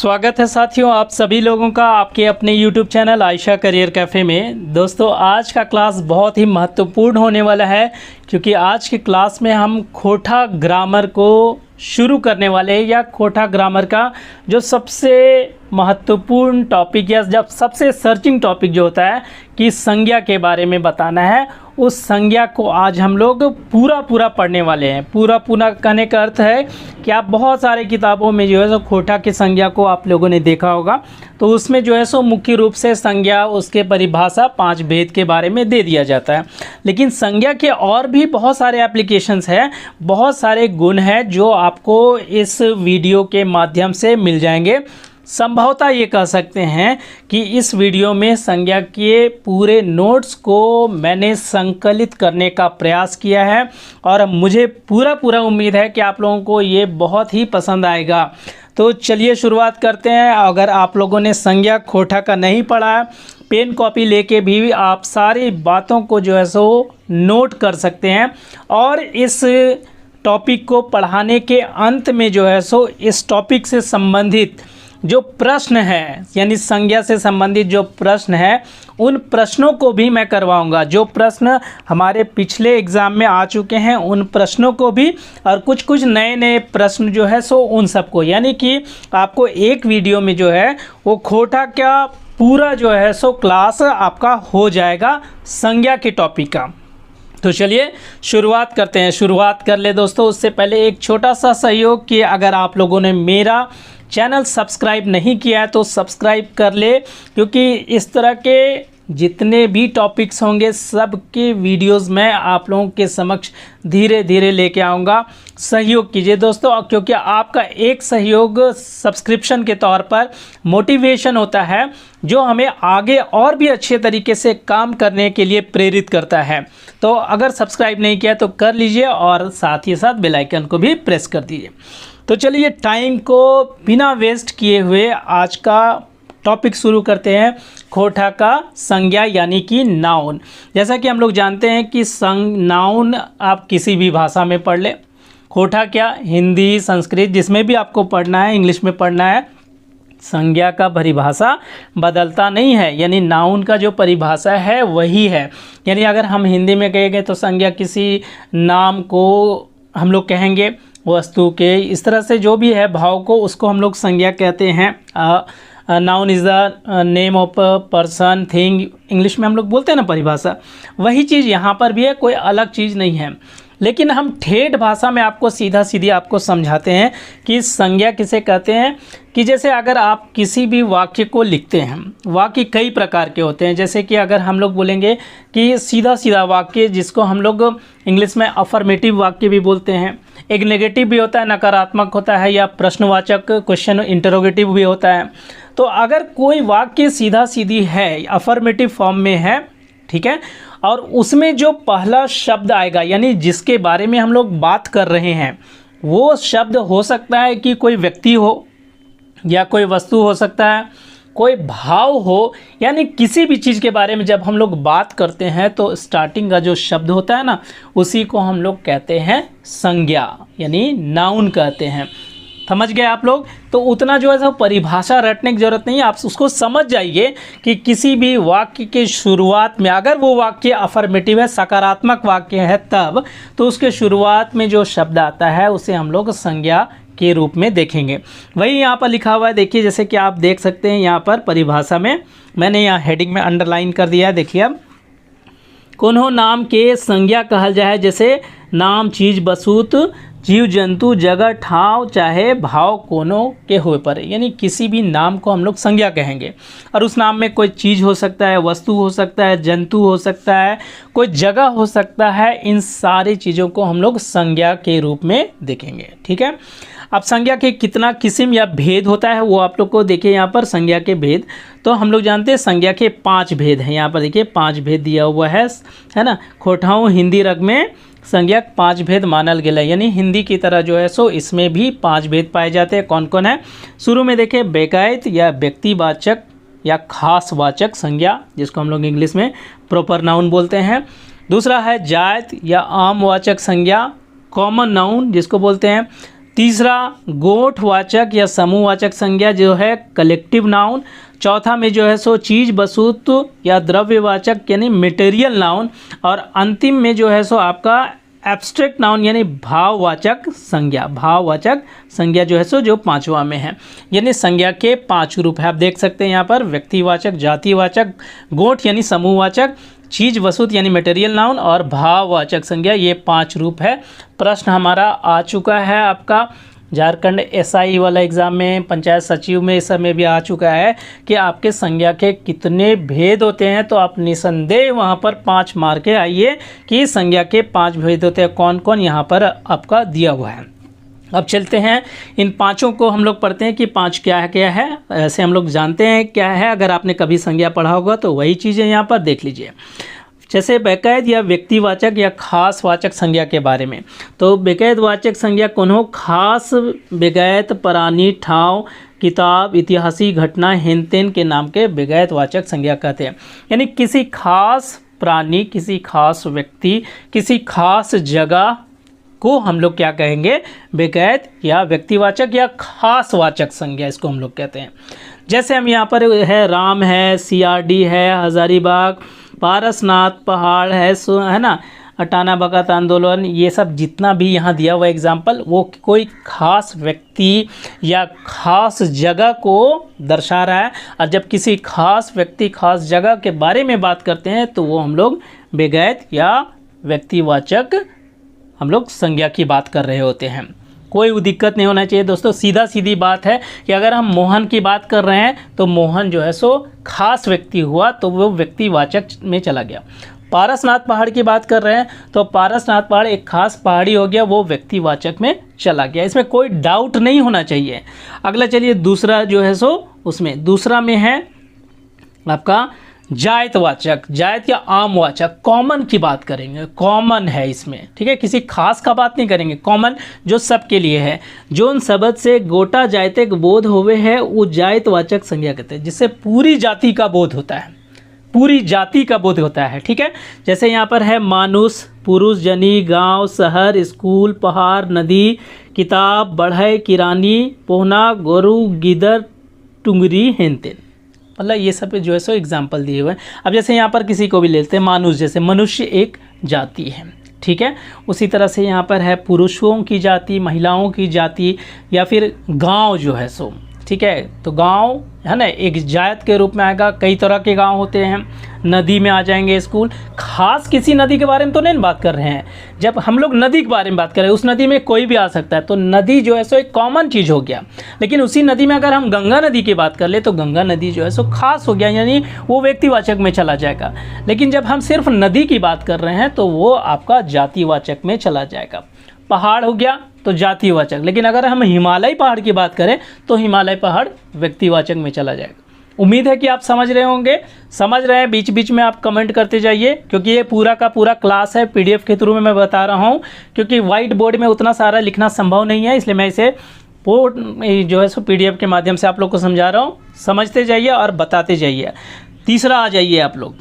स्वागत है साथियों आप सभी लोगों का आपके अपने YouTube channel Ayesha career cafe में। दोस्तों आज का क्लास बहुत ही महत्वपूर्ण होने वाला है क्योंकि आज की क्लास में हम खोटा ग्रामर को शुरू करने वाले हैं या खोटा ग्रामर का जो सबसे महत्वपूर्ण टॉपिक या जब सबसे सर्चिंग टॉपिक जो होता है कि संज्ञा के बारे में बताना है, उस संज्ञा को आज हम लोग पूरा पढ़ने वाले हैं। पूरा कहने का अर्थ है कि आप बहुत सारे किताबों में जो है सो खोटा की संज्ञा को आप लोगों ने देखा होगा, तो उसमें जो है सो मुख्य रूप से संज्ञा उसके परिभाषा 5 भेद के बारे में दे दिया जाता है। लेकिन संज्ञा के और भी बहुत सारे एप्लीकेशंस हैं, बहुत सारे गुण हैं जो आपको इस वीडियो के माध्यम से मिल जाएंगे। संभवतः ये कह सकते हैं कि इस वीडियो में संज्ञा के पूरे नोट्स को मैंने संकलित करने का प्रयास किया है और मुझे पूरा उम्मीद है कि आप लोगों को ये बहुत ही पसंद आएगा। तो चलिए शुरुआत करते हैं। अगर आप लोगों ने संज्ञा खोटा का नहीं पढ़ा है, पेन कॉपी लेके भी आप सारी बातों को जो है सो नोट कर सकते हैं और इस टॉपिक को पढ़ाने के अंत में जो है सो इस टॉपिक से संबंधित जो प्रश्न है यानी संज्ञा से संबंधित जो प्रश्न है उन प्रश्नों को भी मैं करवाऊंगा। जो प्रश्न हमारे पिछले एग्ज़ाम में आ चुके हैं उन प्रश्नों को भी और कुछ नए प्रश्न जो है सो उन सबको, यानी कि आपको एक वीडियो में जो है वो खोटा का पूरा जो है सो क्लास आपका हो जाएगा संज्ञा के टॉपिक का। तो चलिए शुरुआत करते हैं। शुरुआत कर ले दोस्तों, उससे पहले एक छोटा सा सहयोग कि अगर आप लोगों ने मेरा चैनल सब्सक्राइब नहीं किया है तो सब्सक्राइब कर ले, क्योंकि इस तरह के जितने भी टॉपिक्स होंगे सब के वीडियोस मैं आप लोगों के समक्ष धीरे लेके आऊँगा। सहयोग कीजिए दोस्तों, क्योंकि आपका एक सहयोग सब्सक्रिप्शन के तौर पर मोटिवेशन होता है जो हमें आगे और भी अच्छे तरीके से काम करने के लिए प्रेरित करता है। तो अगर सब्सक्राइब नहीं किया तो कर लीजिए और साथ ही साथ बेल आइकन को भी प्रेस कर दीजिए। तो चलिए टाइम को बिना वेस्ट किए हुए आज का टॉपिक शुरू करते हैं। खोटा का संज्ञा यानी कि नाउन। जैसा कि हम लोग जानते हैं कि नाउन आप किसी भी भाषा में पढ़ ले, खोटा क्या हिंदी संस्कृत जिसमें भी आपको पढ़ना है, इंग्लिश में पढ़ना है, संज्ञा का परिभाषा बदलता नहीं है, यानी नाउन का जो परिभाषा है वही है। यानी अगर हम हिंदी में कहेंगे तो संज्ञा किसी नाम को हम लोग कहेंगे, वस्तु के इस तरह से जो भी है भाव को उसको हम लोग संज्ञा कहते हैं। Noun is the name of person thing, English में हम लोग बोलते हैं ना परिभाषा, वही चीज़ यहाँ पर भी है, कोई अलग चीज़ नहीं है। लेकिन हम ठेठ भाषा में आपको सीधी आपको समझाते हैं कि संज्ञा किसे कहते हैं। कि जैसे अगर आप किसी भी वाक्य को लिखते हैं, वाक्य कई प्रकार के होते हैं। जैसे कि अगर हम लोग बोलेंगे कि सीधा वाक्य जिसको हम लोग इंग्लिश में अफर्मेटिव वाक्य भी बोलते हैं, एक नेगेटिव भी होता है, नकारात्मक होता है, या प्रश्नवाचक क्वेश्चन इंटरोगेटिव भी होता है। तो अगर कोई वाक्य सीधी है, अफर्मेटिव फॉर्म में है, ठीक है, और उसमें जो पहला शब्द आएगा यानी जिसके बारे में हम लोग बात कर रहे हैं वो शब्द हो सकता है कि कोई व्यक्ति हो या कोई वस्तु हो सकता है, कोई भाव हो, यानी किसी भी चीज़ के बारे में जब हम लोग बात करते हैं तो स्टार्टिंग का जो शब्द होता है ना उसी को हम लोग कहते हैं संज्ञा यानी नाउन कहते हैं। समझ गए आप लोग? तो उतना जो है सो परिभाषा रटने की ज़रूरत नहीं है, आप उसको समझ जाइए कि किसी भी वाक्य के शुरुआत में अगर वो वाक्य अफर्मेटिव है, सकारात्मक वाक्य है, तब तो उसके शुरुआत में जो शब्द आता है उसे हम लोग संज्ञा के रूप में देखेंगे। वही यहाँ पर लिखा हुआ है, देखिए जैसे कि आप देख सकते हैं यहाँ पर परिभाषा में मैंने यहाँ हेडिंग में अंडरलाइन कर दिया है। देखिए अब कोनो नाम के संज्ञा कहल जाए, जैसे नाम चीज वस्तु जीव जंतु जगह ठाव चाहे भाव कोनो के हुए पर, यानी किसी भी नाम को हम लोग संज्ञा कहेंगे। और उस नाम में कोई चीज़ हो सकता है, वस्तु हो सकता है, जंतु हो सकता है, कोई जगह हो सकता है, इन सारी चीज़ों को हम लोग संज्ञा के रूप में देखेंगे। ठीक है, अब संज्ञा के कितना किस्म या भेद होता है वो आप लोग को देखिए यहाँ पर संज्ञा के भेद। तो हम लोग जानते हैं संज्ञा के 5 भेद हैं। यहाँ पर देखिए 5 भेद दिया हुआ है ना। खोटाऊ हिंदी रग में संज्ञा 5 भेद मानल गया, यानी हिंदी की तरह जो है सो इसमें भी 5 भेद पाए जाते हैं। कौन कौन है? शुरू में देखिए बेकायत या व्यक्तिवाचक या खास वाचक संज्ञा, जिसको हम लोग इंग्लिश में प्रॉपर नाउन बोलते हैं। दूसरा है जायत या आम वाचक संज्ञा, कॉमन नाउन जिसको बोलते हैं। तीसरा गोठवाचक या समूहवाचक संज्ञा जो है कलेक्टिव नाउन। चौथा में जो है सो चीज़ वस्तु या द्रव्यवाचक यानी मटेरियल नाउन। और अंतिम में जो है सो आपका एब्स्ट्रैक्ट नाउन यानी भाववाचक संज्ञा। भाववाचक संज्ञा जो है सो जो पांचवा में है। यानी संज्ञा के 5 रूप है, आप देख सकते हैं यहाँ पर, व्यक्तिवाचक, जातिवाचक, गोठ यानी समूहवाचक, चीज वस्तु यानी मटेरियल नाउन और भाववाचक संज्ञा, ये 5 रूप है। प्रश्न हमारा आ चुका है आपका झारखंड एसआई वाला एग्ज़ाम में, पंचायत सचिव में, इस सब में भी आ चुका है कि आपके संज्ञा के कितने भेद होते हैं। तो आप निसंदेह वहाँ पर 5 मार के आइए कि संज्ञा के 5 भेद होते हैं, कौन कौन यहाँ पर आपका दिया हुआ है। अब चलते हैं इन 5 को हम लोग पढ़ते हैं कि 5 क्या है। ऐसे हम लोग जानते हैं क्या है, अगर आपने कभी संज्ञा पढ़ा होगा तो वही चीज़ें यहाँ पर देख लीजिए। जैसे बेकायद या व्यक्तिवाचक या खास वाचक संज्ञा के बारे में, तो बेकायद वाचक संज्ञा कोनो खास बेगायत प्राणी, ठाव, किताब, ऐतिहासिक घटना, हेन तेन के नाम के बेगायत वाचक संज्ञा कहते हैं। यानी किसी खास प्राणी, किसी खास व्यक्ति, किसी खास जगह को हम लोग क्या कहेंगे, बेकायद या व्यक्तिवाचक या खास वाचक संज्ञा इसको हम लोग कहते हैं। जैसे हम यहाँ पर है राम है, सीआरडी है, हजारीबाग, पारसनाथ पहाड़ है ना, अटाना भगत आंदोलन, ये सब जितना भी यहाँ दिया हुआ एग्जाम्पल वो कोई खास व्यक्ति या खास जगह को दर्शा रहा है। और जब किसी खास व्यक्ति, खास जगह के बारे में बात करते हैं तो वो हम लोग बेगायत या व्यक्तिवाचक हम लोग संज्ञा की बात कर रहे होते हैं। कोई दिक्कत नहीं होना चाहिए दोस्तों, सीधा सीधी बात है कि अगर हम मोहन की बात कर रहे हैं तो मोहन जो है सो खास व्यक्ति हुआ तो वो व्यक्तिवाचक में चला गया। पारसनाथ पहाड़ की बात कर रहे हैं तो पारसनाथ पहाड़ एक खास पहाड़ी हो गया, वो व्यक्तिवाचक में चला गया, इसमें कोई डाउट नहीं होना चाहिए। अगला चलिए दूसरा जो है सो उसमें दूसरा में है आपका जायतवाचक, जायत या आमवाचक, कॉमन की बात करेंगे, कॉमन है इसमें, ठीक है, किसी खास का बात नहीं करेंगे, कॉमन जो सबके लिए है। जोन शब्द से गोटा जायते बोध होवे है वो जायतवाचक संज्ञा कहते हैं, जिससे पूरी जाति का बोध होता है, पूरी जाति का बोध होता है, ठीक है। जैसे यहाँ पर है मानुष, पुरुष, जनी, गांव, शहर, स्कूल, पहाड़, नदी, किताब, बढ़ई, किरानी, पोहना, गोरू, गिदर, टुंगरी, हेनतेन, मतलब ये सब जो है सो एग्जाम्पल दिए हुए हैं। अब जैसे यहाँ पर किसी को भी लेते हैं, मानुष, जैसे मनुष्य एक जाति है, ठीक है। उसी तरह से यहाँ पर है पुरुषों की जाति, महिलाओं की जाति, या फिर गांव जो है सो, ठीक है। तो गांव है ना एक जायत के रूप में आएगा, कई तरह के गांव होते हैं। नदी में आ जाएंगे, स्कूल, खास किसी नदी के बारे में तो नहीं बात कर रहे हैं। जब हम लोग नदी के बारे में बात कर रहे हैं, उस नदी में कोई भी आ सकता है, तो नदी जो है सो एक कॉमन चीज़ हो गया। लेकिन उसी नदी में अगर हम गंगा नदी की बात कर ले तो गंगा नदी जो है सो खास हो गया, यानी वो व्यक्तिवाचक में चला जाएगा। लेकिन जब हम सिर्फ नदी की बात कर रहे हैं तो वो आपका जातिवाचक में चला जाएगा। पहाड़ हो गया तो जातिवाचक, लेकिन अगर हम हिमालय पहाड़ की बात करें तो हिमालय पहाड़ व्यक्तिवाचक में चला जाएगा। उम्मीद है कि आप समझ रहे होंगे, समझ रहे हैं। बीच बीच में आप कमेंट करते जाइए, क्योंकि ये पूरा का पूरा क्लास है, पीडीएफ के थ्रू में मैं बता रहा हूँ, क्योंकि वाइट बोर्ड में उतना सारा लिखना संभव नहीं है, इसलिए मैं इसे जो है सो पीडीएफ के माध्यम से आप लोग को समझा रहा हूँ। समझते जाइए और बताते जाइए। तीसरा आ जाइए आप लोग,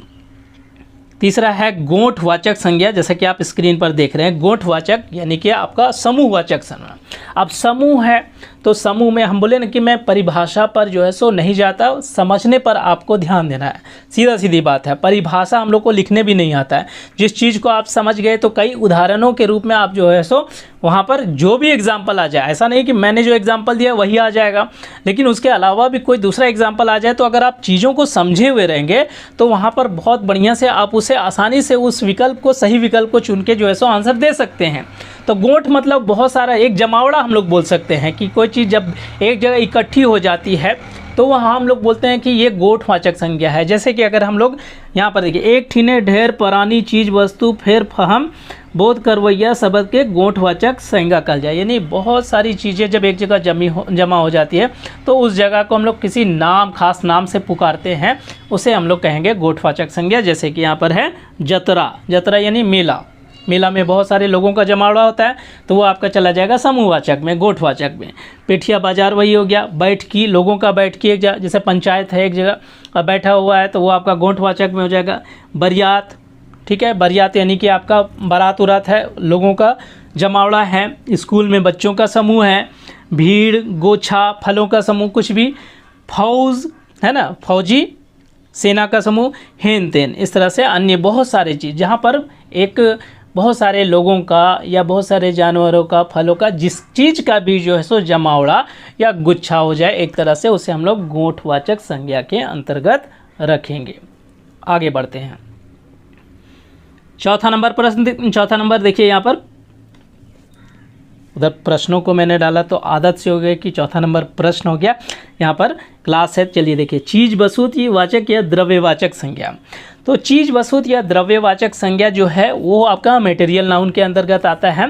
तीसरा है गोठवाचक संज्ञा, जैसा कि आप स्क्रीन पर देख रहे हैं। गोठवाचक यानी कि आपका समूहवाचक संज्ञा। अब समूह है तो समूह में हम बोले ना कि मैं परिभाषा पर जो है सो नहीं जाता, समझने पर आपको ध्यान देना है, सीधा सीधी बात है। परिभाषा हम लोग को लिखने भी नहीं आता है। जिस चीज़ को आप समझ गए तो कई उदाहरणों के रूप में आप जो है सो वहाँ पर जो भी एग्जाम्पल आ जाए, ऐसा नहीं कि मैंने जो एग्जाम्पल दिया वही आ जाएगा, लेकिन उसके अलावा भी कोई दूसरा एग्जाम्पल आ जाए तो अगर आप चीज़ों को समझे हुए रहेंगे तो वहाँ पर बहुत बढ़िया से आप उसे आसानी से उस विकल्प को, सही विकल्प को चुन के जो है सो आंसर दे सकते हैं। तो गोठ मतलब बहुत सारा, एक जमावड़ा हम लोग बोल सकते हैं कि कोई चीज़ जब एक जगह इकट्ठी हो जाती है तो वहाँ हम लोग बोलते हैं कि ये गोठवाचक संज्ञा है। जैसे कि अगर हम लोग यहाँ पर देखिए, एक ठीने ढेर पुरानी चीज़ वस्तु फेर फहम बोध करवैया शब्द के गोठवाचक संज्ञा कहा जाए। यानी बहुत सारी चीज़ें जब एक जगह जमा हो जाती है तो उस जगह को हम लोग किसी नाम, खास नाम से पुकारते हैं, उसे हम लोग कहेंगे गोठवाचक संज्ञा। जैसे कि यहाँ पर है जतरा, जतरा यानी मेला, मेला में बहुत सारे लोगों का जमावड़ा होता है तो वो आपका चला जाएगा समूहवाचक में, गोठवाचक में। पेठिया बाजार वही हो गया, बैठकी, लोगों का बैठकी एक जगह, जैसे पंचायत है एक जगह और बैठा हुआ है तो वो आपका गोठवाचक में हो जाएगा। बरियात, ठीक है, बरियात यानी कि आपका बारात उरात है, लोगों का जमावड़ा है, स्कूल में बच्चों का समूह है, भीड़, गोछा, फलों का समूह, कुछ भी, फौज है ना, फौजी, सेना का समूह, हेन तेन, इस तरह से अन्य बहुत सारे चीज़, जहाँ पर एक बहुत सारे लोगों का या बहुत सारे जानवरों का, फलों का, जिस चीज़ का भी जो है सो जमावड़ा या गुच्छा हो जाए एक तरह से, उसे हम लोग गोठवाचक संज्ञा के अंतर्गत रखेंगे। आगे बढ़ते हैं। चौथा नंबर प्रश्न, चौथा नंबर देखिए यहाँ पर, उधर प्रश्नों को मैंने डाला तो आदत से हो गया कि चौथा नंबर प्रश्न हो गया। यहाँ पर क्लास है, चलिए देखिए, चीज वस्तु वाचक या द्रव्यवाचक संज्ञा। तो चीज वस्तु या द्रव्यवाचक संज्ञा जो है वो आपका मटेरियल नाउन के अंतर्गत आता है।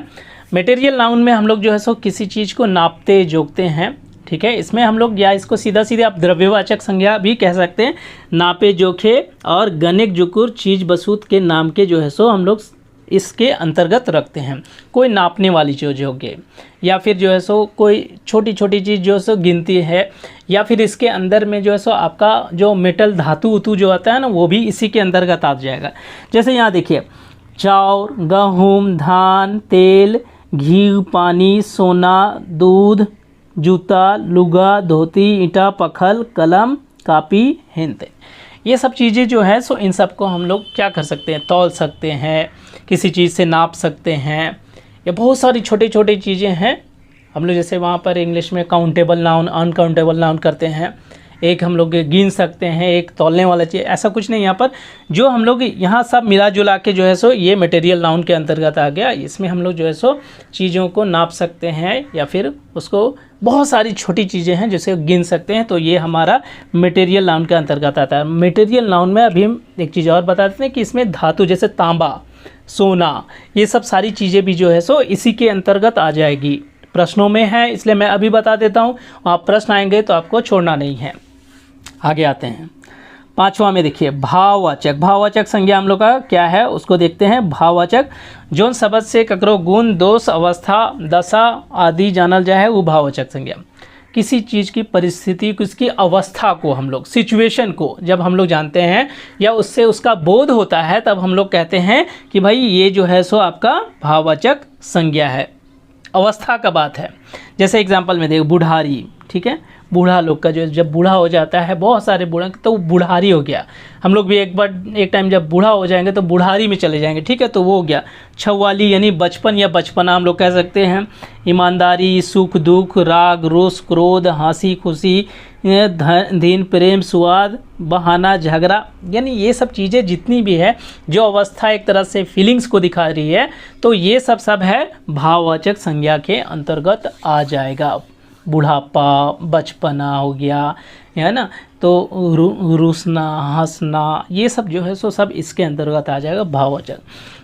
मटेरियल नाउन में हम लोग जो है सो किसी चीज़ को नापते जोखते हैं, ठीक है। इसमें हम लोग, या इसको सीधा सीधे आप द्रव्यवाचक संज्ञा भी कह सकते हैं, नापे जोखे और गणिक जुकुर चीज वस्तु के नाम के जो है सो हम लोग इसके अंतर्गत रखते हैं। कोई नापने वाली चीज़ होगी, या फिर जो है सो कोई छोटी छोटी चीज़ जो है सो गिनती है, या फिर इसके अंदर में जो है सो आपका जो मेटल धातु उतु जो आता है ना, वो भी इसी के अंतर्गत आ जाएगा। जैसे यहाँ देखिए, चाउर, गेहूँ, धान, तेल, घी, पानी, सोना, दूध, जूता, लुगा, धोती, ईंटा, पखल, कलम, कापी, हिंद, ये सब चीज़ें जो है सो इन सब को हम लोग क्या कर सकते हैं, तौल सकते हैं, किसी चीज़ से नाप सकते हैं, या बहुत सारी छोटी छोटी चीज़ें हैं। हम लोग जैसे वहाँ पर इंग्लिश में काउंटेबल नाउन, अनकाउंटेबल नाउन करते हैं, एक हम लोग गिन सकते हैं, एक तौलने वाला चीज़, ऐसा कुछ नहीं। यहाँ पर जो हम लोग यहाँ सब मिला जुला के जो है सो ये मटेरियल नाउन के अंतर्गत आ गया। इसमें हम लोग जो है सो चीज़ों को नाप सकते हैं, या फिर उसको बहुत सारी छोटी चीज़ें हैं जिसे गिन सकते हैं, तो ये हमारा मटेरियल नाउन के अंतर्गत आता है। मटेरियल नाउन में अभी हम एक चीज़ और बता देते हैं कि इसमें धातु जैसे तांबा, सोना, ये सब सारी चीज़ें भी जो है सो इसी के अंतर्गत आ जाएगी। प्रश्नों में है इसलिए मैं अभी बता देता हूँ, वहाँ प्रश्न आएंगे तो आपको छोड़ना नहीं है। आगे आते हैं, पांचवा में देखिए, भाववाचक। भाववाचक संज्ञा हम लोग का क्या है उसको देखते हैं। भाववाचक जोन शब्द से ककरो गुण, दोष, अवस्था, दशा आदि जानल जाए वो भाववाचक संज्ञा। किसी चीज़ की परिस्थिति, किसकी अवस्था को हम लोग, सिचुएशन को जब हम लोग जानते हैं या उससे उसका बोध होता है, तब हम लोग कहते हैं कि भाई ये जो है सो आपका भाववाचक संज्ञा है, अवस्था का बात है। जैसे एग्जाम्पल में देखो, बुढ़ारी, ठीक है, बूढ़ा लोग का जो जब बूढ़ा हो जाता है, बहुत सारे बूढ़ा, तो वो बुढ़ारी हो गया। हम लोग भी एक टाइम जब बूढ़ा हो जाएंगे तो बुढ़ारी में चले जाएंगे, ठीक है, तो वो हो गया। छवाली यानी बचपन या बचपना हम लोग कह सकते हैं। ईमानदारी, सुख दुख, राग रोष, क्रोध, हंसी खुशी, धीन, प्रेम, स्वाद, बहाना, झगड़ा, यानी ये सब चीज़ें जितनी भी है जो अवस्था एक तरह से फीलिंग्स को दिखा रही है, तो ये सब है भाववाचक संज्ञा के अंतर्गत आ जाएगा। बुढ़ापा, बचपना हो गया, है ना, तो रूसना, हंसना, ये सब जो है सो सब इसके अंतर्गत आ जाएगा भाववाचक।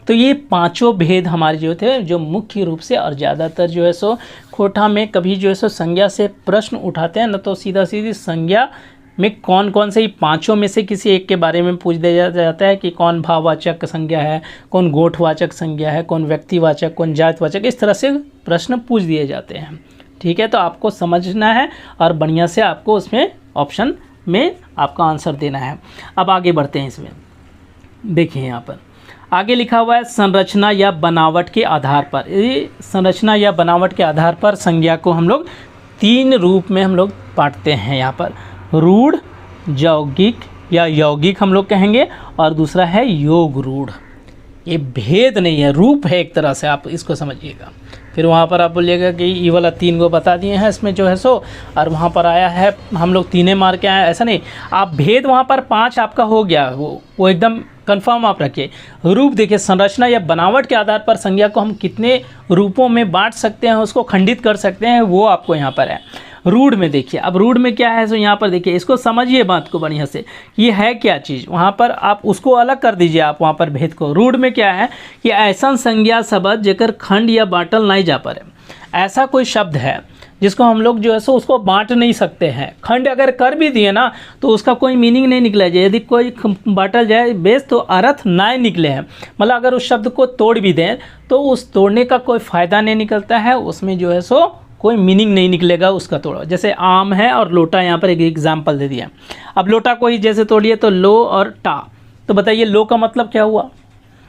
तो ये पांचों भेद हमारे जो थे, जो मुख्य रूप से और ज़्यादातर जो है सो कोठा में कभी जो है सो संज्ञा से प्रश्न उठाते हैं ना, तो सीधा सीधी संज्ञा में कौन कौन से, पांचों में से किसी एक के बारे में पूछ दिया जाता है कि कौन भाववाचक संज्ञा है, कौन गोठवाचक संज्ञा है, कौन व्यक्तिवाचक, कौन जातवाचक, इस तरह से प्रश्न पूछ दिए जाते हैं। ठीक है, तो आपको समझना है और बढ़िया से आपको उसमें ऑप्शन में आपका आंसर देना है। अब आगे बढ़ते हैं इसमें, देखिए यहाँ पर आगे लिखा हुआ है संरचना या बनावट के आधार पर। ये संरचना या बनावट के आधार पर संज्ञा को हम लोग तीन रूप में हम लोग बांटते हैं। यहाँ पर रूढ़, यौगिक या यौगिक हम लोग कहेंगे, और दूसरा है योग रूढ़। ये भेद नहीं है, रूप है एक तरह से, आप इसको समझिएगा। फिर वहाँ पर आप बोलिएगा कि ये वाला तीन को बता दिए हैं इसमें जो है सो, और वहाँ पर आया है हम लोग तीने मार के आए, ऐसा नहीं। आप भेद वहाँ पर 5 आपका हो गया, वो एकदम कंफर्म आप रखिए। रूप देखिए, संरचना या बनावट के आधार पर संज्ञा को हम कितने रूपों में बांट सकते हैं, उसको खंडित कर सकते हैं, वो आपको यहाँ पर है। रूढ़ में देखिए, अब रूढ़ में क्या है, तो यहाँ पर देखिए, इसको समझिए बात को बढ़िया से, ये है क्या चीज़, वहाँ पर आप उसको अलग कर दीजिए, आप वहाँ पर भेद को। रूढ़ में क्या है कि ऐसा संज्ञा शब्द जेकर खंड या बांटल नहीं जा पाए, ऐसा कोई शब्द है जिसको हम लोग जो है सो उसको बांट नहीं सकते हैं। खंड अगर कर भी दिए ना तो उसका कोई मीनिंग नहीं निकला जाए, यदि कोई बांटल जाए बेस तो अर्थ ना निकले हैं, मतलब अगर उस शब्द को तोड़ भी दें तो उस तोड़ने का कोई फ़ायदा नहीं निकलता है, उसमें जो है सो कोई मीनिंग नहीं निकलेगा उसका तोड़ा। जैसे आम है और लोटा, यहाँ पर एक एग्जाम्पल दे दिया। अब लोटा को ही जैसे तोड़िए तो लो और टा, तो बताइए लो का मतलब क्या हुआ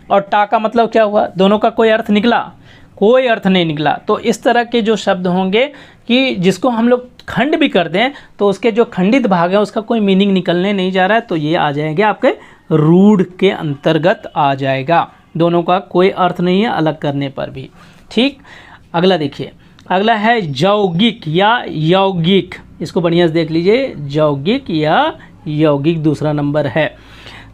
और टा का मतलब क्या हुआ, दोनों का कोई अर्थ निकला? कोई अर्थ नहीं निकला। तो इस तरह के जो शब्द होंगे कि जिसको हम लोग खंड भी कर दें तो उसके जो खंडित भाग है उसका कोई मीनिंग निकलने नहीं जा रहा है, तो ये आ जाएंगे आपके रूढ़ के अंतर्गत आ जाएगा। दोनों का कोई अर्थ नहीं है अलग करने पर भी। ठीक, अगला देखिए, अगला है यौगिक या यौगिक। इसको बढ़िया से देख लीजिए, यौगिक या यौगिक दूसरा नंबर है।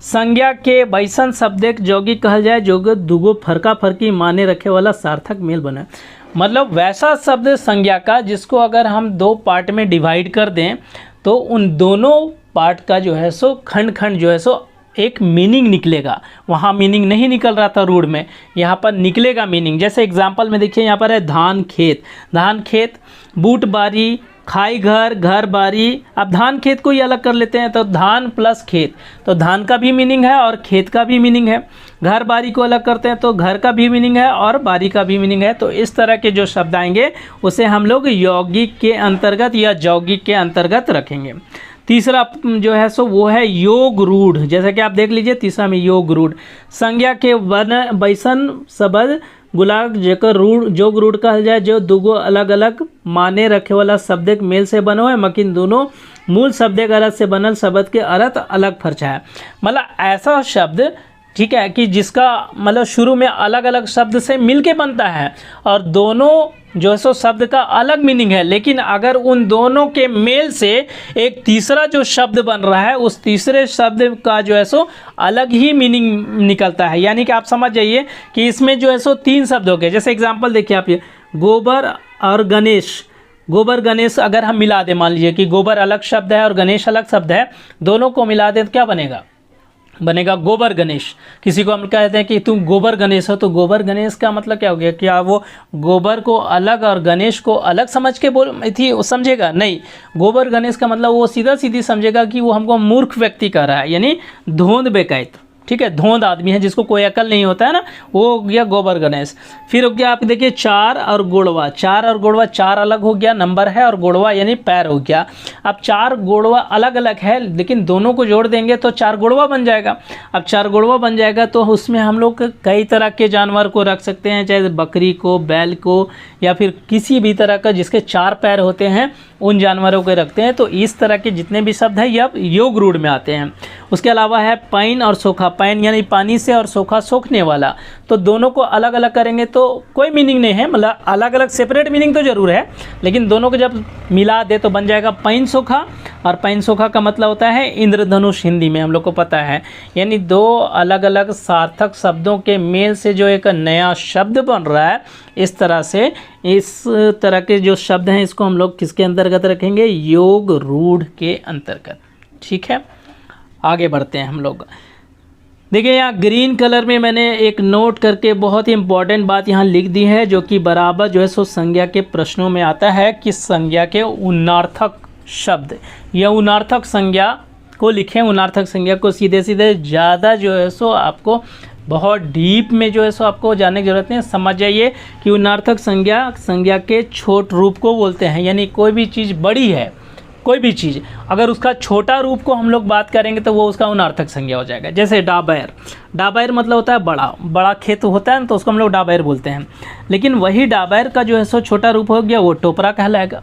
संज्ञा के वैसन शब्द यौगिक कहल जाए जो दुगो फरका फरकी माने रखे वाला सार्थक मेल बने। मतलब वैसा शब्द संज्ञा का जिसको अगर हम दो पार्ट में डिवाइड कर दें तो उन दोनों पार्ट का जो है सो खंड खंड जो है सो एक मीनिंग निकलेगा। वहाँ मीनिंग नहीं निकल रहा था रूढ़ में, यहाँ पर निकलेगा मीनिंग। जैसे एग्जांपल में देखिए, यहाँ पर है धान खेत, धान खेत, बूट बारी, खाई घर, घर बारी। अब धान खेत को ही अलग कर लेते हैं तो धान प्लस खेत, तो धान का भी मीनिंग है और खेत का भी मीनिंग है। घर बारी को अलग करते हैं तो घर का भी मीनिंग है और बारी का भी मीनिंग है। तो इस तरह के जो शब्द आएंगे उसे हम लोग यौगिक के अंतर्गत या यौगिक के अंतर्गत रखेंगे। तीसरा जो है सो वो है योग रूढ़। जैसा कि आप देख लीजिए, तीसरा में योग रूढ़। संज्ञा के वैसन शब्द गुलाब जेकर रूढ़ जोग रूढ़ कहल जाए जो दुगो अलग अलग माने रखे वाला शब्द मेल से बनो है, मकिन दोनों मूल शब्द अर्थ से बनल शब्द के अर्थ अलग फर्चा है। मतलब ऐसा शब्द, ठीक है, कि जिसका मतलब शुरू में अलग अलग शब्द से मिलके बनता है और दोनों जो है सो शब्द का अलग मीनिंग है, लेकिन अगर उन दोनों के मेल से एक तीसरा जो शब्द बन रहा है उस तीसरे शब्द का जो है सो अलग ही मीनिंग निकलता है। यानी कि आप समझ जाइए कि इसमें जो है सो तीन शब्द हो गए। जैसे एग्जांपल देखिए आप, ये गोबर और गणेश, गोबर गणेश अगर हम मिला दें, मान लीजिए कि गोबर अलग शब्द है और गणेश अलग शब्द है, दोनों को मिला दें तो क्या बनेगा? बनेगा गोबर गणेश। किसी को हम कहते हैं कि तुम गोबर गणेश हो, तो गोबर गणेश का मतलब क्या हो गया? क्या वो गोबर को अलग और गणेश को अलग समझ के समझेगा? नहीं, गोबर गणेश का मतलब वो सीधा सीधी समझेगा कि वो हमको मूर्ख व्यक्ति कह रहा है, यानी धोंध बेकायत। ठीक है, धोंध आदमी है जिसको कोई अकल नहीं होता है ना, वो हो गया गोबर गणेश। फिर हो गया आप देखिए चार और गोड़वा, चार और गोड़वा, चार अलग हो गया नंबर है और गोड़वा यानी पैर हो गया। अब चार गोड़वा अलग अलग है लेकिन दोनों को जोड़ देंगे तो चार गोड़वा बन जाएगा। अब चार गोड़वा बन जाएगा तो उसमें हम लोग कई तरह के जानवर को रख सकते हैं, चाहे बकरी को, बैल को, या फिर किसी भी तरह का जिसके चार पैर होते हैं उन जानवरों को रखते हैं। तो इस तरह के जितने भी शब्द हैं ये अब योग रूढ़ में आते हैं। उसके अलावा है पैन और सोखा, पैन यानी पानी से और सोखा सोखने वाला, तो दोनों को अलग अलग करेंगे तो कोई मीनिंग नहीं है, मतलब अलग अलग सेपरेट मीनिंग तो जरूर है, लेकिन दोनों को जब मिला दे तो बन जाएगा पैन सोखा। और पैन सोखा का मतलब होता है इंद्रधनुष, हिंदी में हम लोग को पता है। यानी दो अलग अलग सार्थक शब्दों के मेल से जो एक नया शब्द बन रहा है, इस तरह से इस तरह के जो शब्द हैं इसको हम लोग किसके अंतर्गत रखेंगे? योग रूढ़ के अंतर्गत। ठीक है, आगे बढ़ते हैं हम लोग। देखिए यहाँ ग्रीन कलर में मैंने एक नोट करके बहुत ही इंपॉर्टेंट बात यहाँ लिख दी है, जो कि बराबर जो है सो संज्ञा के प्रश्नों में आता है कि संज्ञा के उन्नार्थक शब्द या उन्नार्थक संज्ञा को लिखें। उन्नार्थक संज्ञा को सीधे सीधे ज़्यादा जो है सो आपको बहुत डीप में जो है सो आपको जानने की ज़रूरत नहीं। समझ जाइए कि उन्नार्थक संज्ञा के छोट रूप को बोलते हैं। यानी कोई भी चीज़ बड़ी है, कोई भी चीज़ अगर उसका छोटा रूप को हम लोग बात करेंगे तो वो उसका उन्नार्थक संज्ञा हो जाएगा। जैसे डाबर, डाबर मतलब होता है बड़ा, बड़ा खेत होता है ना, तो उसको हम लोग डाबर बोलते हैं। लेकिन वही डाबर का जो है सो छोटा रूप हो गया, वो टोपरा कहलाएगा।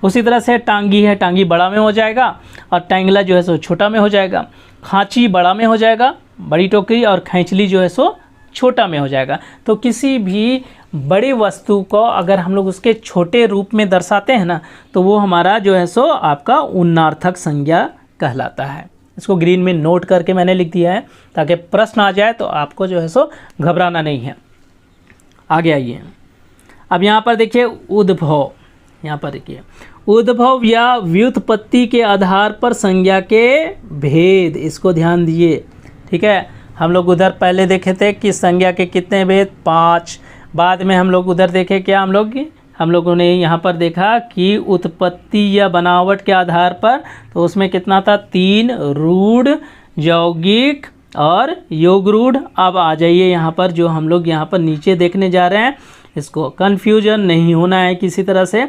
उसी तरह से टांगी है, टांगी बड़ा में हो जाएगा और टैंगला जो है सो छोटा में हो जाएगा। खांची बड़ा में हो जाएगा, बड़ी टोकरी, और खैंचली जो है सो छोटा में हो जाएगा। तो किसी भी बड़ी वस्तु को अगर हम लोग उसके छोटे रूप में दर्शाते हैं ना, तो वो हमारा जो है सो आपका उन्नार्थक संज्ञा कहलाता है। इसको ग्रीन में नोट करके मैंने लिख दिया है ताकि प्रश्न आ जाए तो आपको जो है सो घबराना नहीं है। आगे आइए, अब यहाँ पर देखिए उद्भव। यहाँ पर देखिए उद्भव या व्युत्पत्ति के आधार पर संज्ञा के भेद, इसको ध्यान दिए। ठीक है, हम लोग उधर पहले देखे थे कि संज्ञा के कितने भेद? 5। बाद में हम लोग उधर देखे क्या, हम लोगों ने यहाँ पर देखा कि उत्पत्ति या बनावट के आधार पर, तो उसमें कितना था? 3, रूढ़, यौगिक और योग रूढ़। अब आ जाइए यहाँ पर जो हम लोग यहाँ पर नीचे देखने जा रहे हैं, इसको कन्फ्यूजन नहीं होना है किसी तरह से,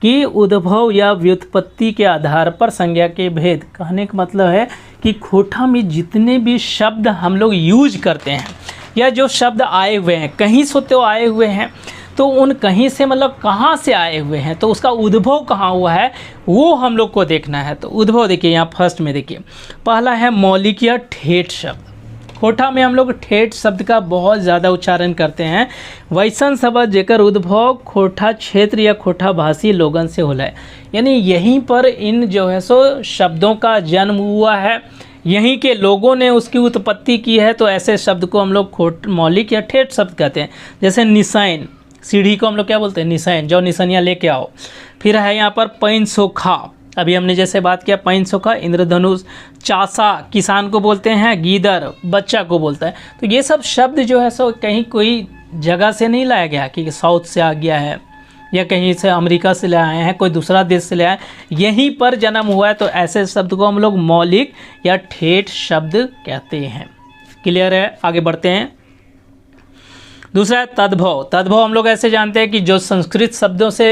कि उद्भव या व्युत्पत्ति के आधार पर संज्ञा के भेद। कहने का मतलब है कि खोटा में जितने भी शब्द हम लोग यूज करते हैं या जो शब्द आए हुए हैं, कहीं से तो आए हुए हैं, तो उन कहीं से मतलब कहाँ से आए हुए हैं, तो उसका उद्भव कहाँ हुआ है वो हम लोग को देखना है। तो उद्भव देखिए यहाँ फर्स्ट में देखिए, पहला है मौलिक या ठेठ शब्द। खोटा में हम लोग ठेठ शब्द का बहुत ज़्यादा उच्चारण करते हैं। वैसन शब्द जेकर उद्भव खोटा क्षेत्र या खोटा भाषी लोगन से होला है, यानी यहीं पर इन जो है सो शब्दों का जन्म हुआ है, यहीं के लोगों ने उसकी उत्पत्ति की है। तो ऐसे शब्द को हम लोग मौलिक या ठेठ शब्द कहते हैं। जैसे निशान, सीढ़ी को हम लोग क्या बोलते हैं, निशान, जो निशानियाँ लेके आओ। फिर है यहाँ पर पैन सोखा, अभी हमने जैसे बात किया पैन सोखा, इंद्रधनुष। चासा, किसान को बोलते हैं। गीदड़, बच्चा को बोलता है। तो ये सब शब्द जो है सो कहीं कोई जगह से नहीं लाया गया कि साउथ से आ गया है या कहीं से अमेरिका से ले आए हैं, कोई दूसरा देश से ले आए, यहीं पर जन्म हुआ है। तो ऐसे शब्द को हम लोग मौलिक या ठेठ शब्द कहते हैं। क्लियर है, आगे बढ़ते हैं। दूसरा है तद्भव। तद्भव हम लोग ऐसे जानते हैं कि जो संस्कृत शब्दों से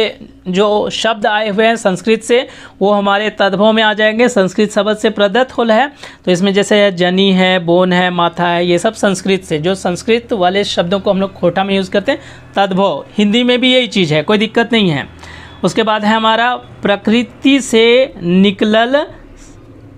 जो शब्द आए हुए हैं संस्कृत से, वो हमारे तद्भव में आ जाएंगे। संस्कृत शब्द से प्रदत्त होल है, तो इसमें जैसे जनी है, बोन है, माथा है, ये सब संस्कृत से, जो संस्कृत वाले शब्दों को हम लोग खोटा में यूज़ करते हैं। तद्भव हिंदी में भी यही चीज़ है, कोई दिक्कत नहीं है। उसके बाद है हमारा प्रकृति से निकलल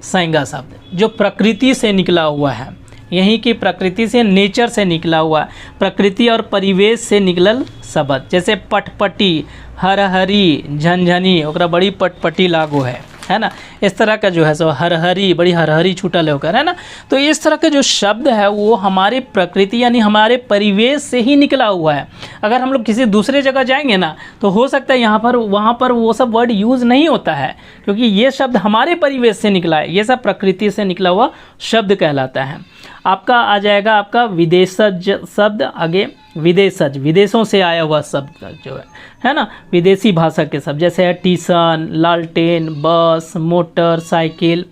संज्ञा शब्द, जो प्रकृति से निकला हुआ है, यहीं की प्रकृति से, नेचर से निकला हुआ, प्रकृति और परिवेश से निकलल शब्द। जैसे पटपटी, हरहरी, झनझनी, ओकरा बड़ी पटपटी लागू है ना। इस तरह का जो है सो हरहरी, बड़ी हरहरी छूटल होकर, है ना। तो इस तरह के जो शब्द है वो हमारे प्रकृति यानी हमारे परिवेश से ही निकला हुआ है। अगर हम लोग किसी दूसरे जगह जाएंगे ना, तो हो सकता है यहाँ पर वहाँ पर वो सब वर्ड यूज़ नहीं होता है, क्योंकि ये शब्द हमारे परिवेश से निकला है, ये सब प्रकृति से निकला हुआ शब्द कहलाता है। आपका आ जाएगा आपका विदेशज शब्द, आगे विदेशज, विदेशों से आया हुआ शब्द जो है ना, विदेशी भाषा के शब्द। जैसे है टीसन, लालटेन, बस, मोटर साइकिल,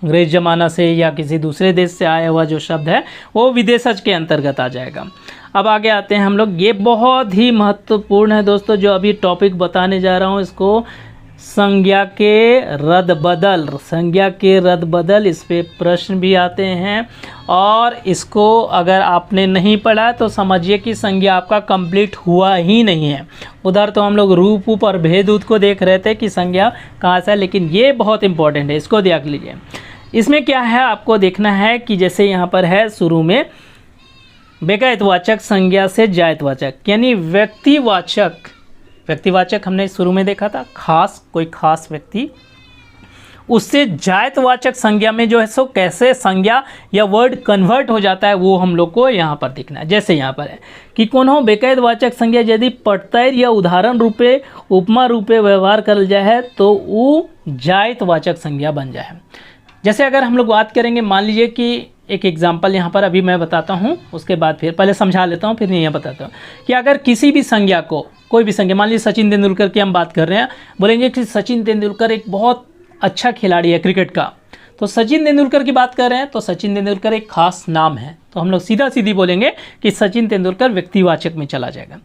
अंग्रेज ज़माना से या किसी दूसरे देश से आया हुआ जो शब्द है वो विदेशज के अंतर्गत आ जाएगा। अब आगे आते हैं हम लोग, ये बहुत ही महत्वपूर्ण है दोस्तों, जो अभी टॉपिक बताने जा रहा हूँ, इसको संज्ञा के रद्द बदल। संज्ञा के रद्द बदल, इस पे प्रश्न भी आते हैं, और इसको अगर आपने नहीं पढ़ा तो समझिए कि संज्ञा आपका कंप्लीट हुआ ही नहीं है। उधर तो हम लोग रूप उप और भेद उत को देख रहे थे कि संज्ञा कहाँ से है, लेकिन ये बहुत इंपॉर्टेंट है, इसको देख लीजिए। इसमें क्या है आपको देखना है कि जैसे यहाँ पर है शुरू में बेकायतवाचक संज्ञा से जायतवाचक, यानी व्यक्तिवाचक। व्यक्तिवाचक हमने शुरू में देखा था, खास, कोई खास व्यक्ति, उससे जायतवाचक संज्ञा में जो है सो कैसे संज्ञा या वर्ड कन्वर्ट हो जाता है, वो हम लोग को यहाँ पर देखना है। जैसे यहाँ पर है कि कोनो बेकायदवाचक संज्ञा यदि प्रत्यय या उदाहरण रूपे, उपमा रूपे व्यवहार कर जाए तो वो जायतवाचक संज्ञा बन जाए। जैसे अगर हम लोग बात करेंगे, मान लीजिए कि एक एग्जाम्पल यहाँ पर अभी मैं बताता हूँ, उसके बाद फिर पहले समझा लेता हूँ, फिर यहाँ बताता हूँ कि अगर किसी भी संज्ञा को, कोई भी संज्ञा, मान लीजिए सचिन तेंदुलकर की हम बात कर रहे हैं, बोलेंगे कि सचिन तेंदुलकर एक बहुत अच्छा खिलाड़ी है क्रिकेट का, तो सचिन तेंदुलकर की बात कर रहे हैं तो सचिन तेंदुलकर एक खास नाम है, तो हम लोग सीधा सीधी बोलेंगे कि सचिन तेंदुलकर व्यक्तिवाचक में चला जाएगा।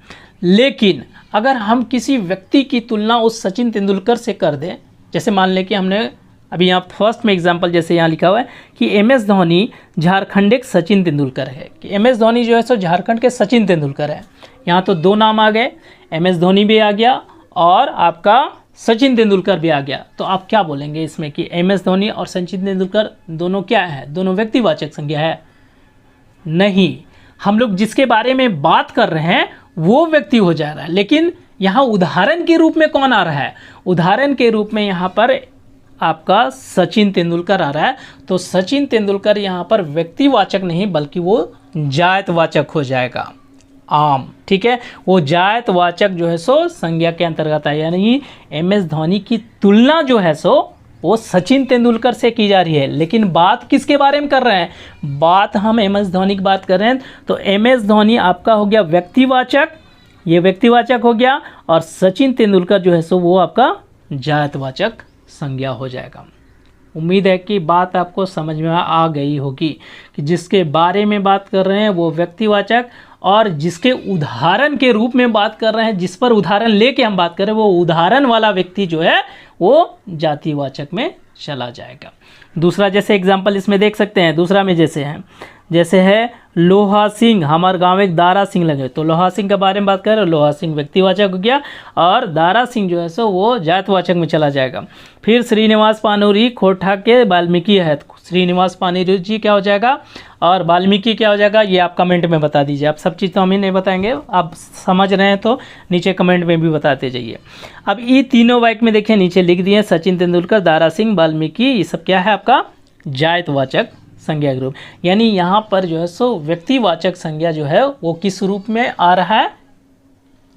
लेकिन अगर हम किसी व्यक्ति की तुलना उस सचिन तेंदुलकर से कर दें, जैसे मान लें कि हमने अभी यहाँ फर्स्ट में एग्जांपल जैसे यहाँ लिखा हुआ है कि एम.एस. धोनी झारखंड के सचिन तेंदुलकर है, कि एम.एस. धोनी जो है सो झारखंड के सचिन तेंदुलकर है। यहाँ तो दो नाम आ गए, एम.एस. धोनी भी आ गया और आपका सचिन तेंदुलकर भी आ गया। तो आप क्या बोलेंगे इसमें कि एम.एस. धोनी और सचिन तेंदुलकर दोनों क्या है, दोनों व्यक्तिवाचक संज्ञा है? नहीं, हम लोग जिसके बारे में बात कर रहे हैं वो व्यक्ति हो जा रहा है, लेकिन यहाँ उदाहरण के रूप में कौन आ रहा है? उदाहरण के रूप में यहाँ पर आपका सचिन तेंदुलकर आ रहा है। तो सचिन तेंदुलकर यहाँ पर व्यक्तिवाचक नहीं बल्कि वो जायतवाचक हो जाएगा, आम, ठीक है। वो जायतवाचक जो है सो संज्ञा के अंतर्गत है, यानी एम.एस. धोनी की तुलना जो है सो वो सचिन तेंदुलकर से की जा रही है। लेकिन बात किसके बारे में कर रहे हैं? बात हम एम.एस. धोनी की बात कर रहे हैं। तो एम.एस. धोनी आपका हो गया व्यक्तिवाचक, ये व्यक्तिवाचक हो गया, और सचिन तेंदुलकर जो है सो वो आपका जायतवाचक संज्ञा हो जाएगा। उम्मीद है कि बात आपको समझ में आ गई होगी कि जिसके बारे में बात कर रहे हैं वो व्यक्तिवाचक, और जिसके उदाहरण के रूप में बात कर रहे हैं, जिस पर उदाहरण लेके हम बात कर रहे हैं, वो उदाहरण वाला व्यक्ति जो है वो जातिवाचक में चला जाएगा। दूसरा जैसे एग्जाम्पल इसमें देख सकते हैं, दूसरा में जैसे है लोहा सिंह, हमारे गांव एक दारा सिंह लगे, तो लोहा सिंह के बारे में बात करें, लोहा सिंह व्यक्तिवाचक हो गया और दारा सिंह जो है सो वो जातवाचक में चला जाएगा। फिर श्रीनिवास पानूरी खोटा के वाल्मीकि है, श्रीनिवास पानूरी जी क्या हो जाएगा और वाल्मीकि क्या हो जाएगा, ये आप कमेंट में बता दीजिए। आप सब चीज़ तो हम ही नहीं बताएंगे, आप समझ रहे हैं तो नीचे कमेंट में भी बताते जाइए। अब ये तीनों वाक्य में देखिए नीचे लिख दिए, सचिन तेंदुलकर, दारा सिंह, वाल्मीकि, ये सब क्या है आपका जायतवाचक संज्ञा के रूप। यानी यहाँ पर जो है सो व्यक्तिवाचक संज्ञा जो है वो किस रूप में आ रहा है,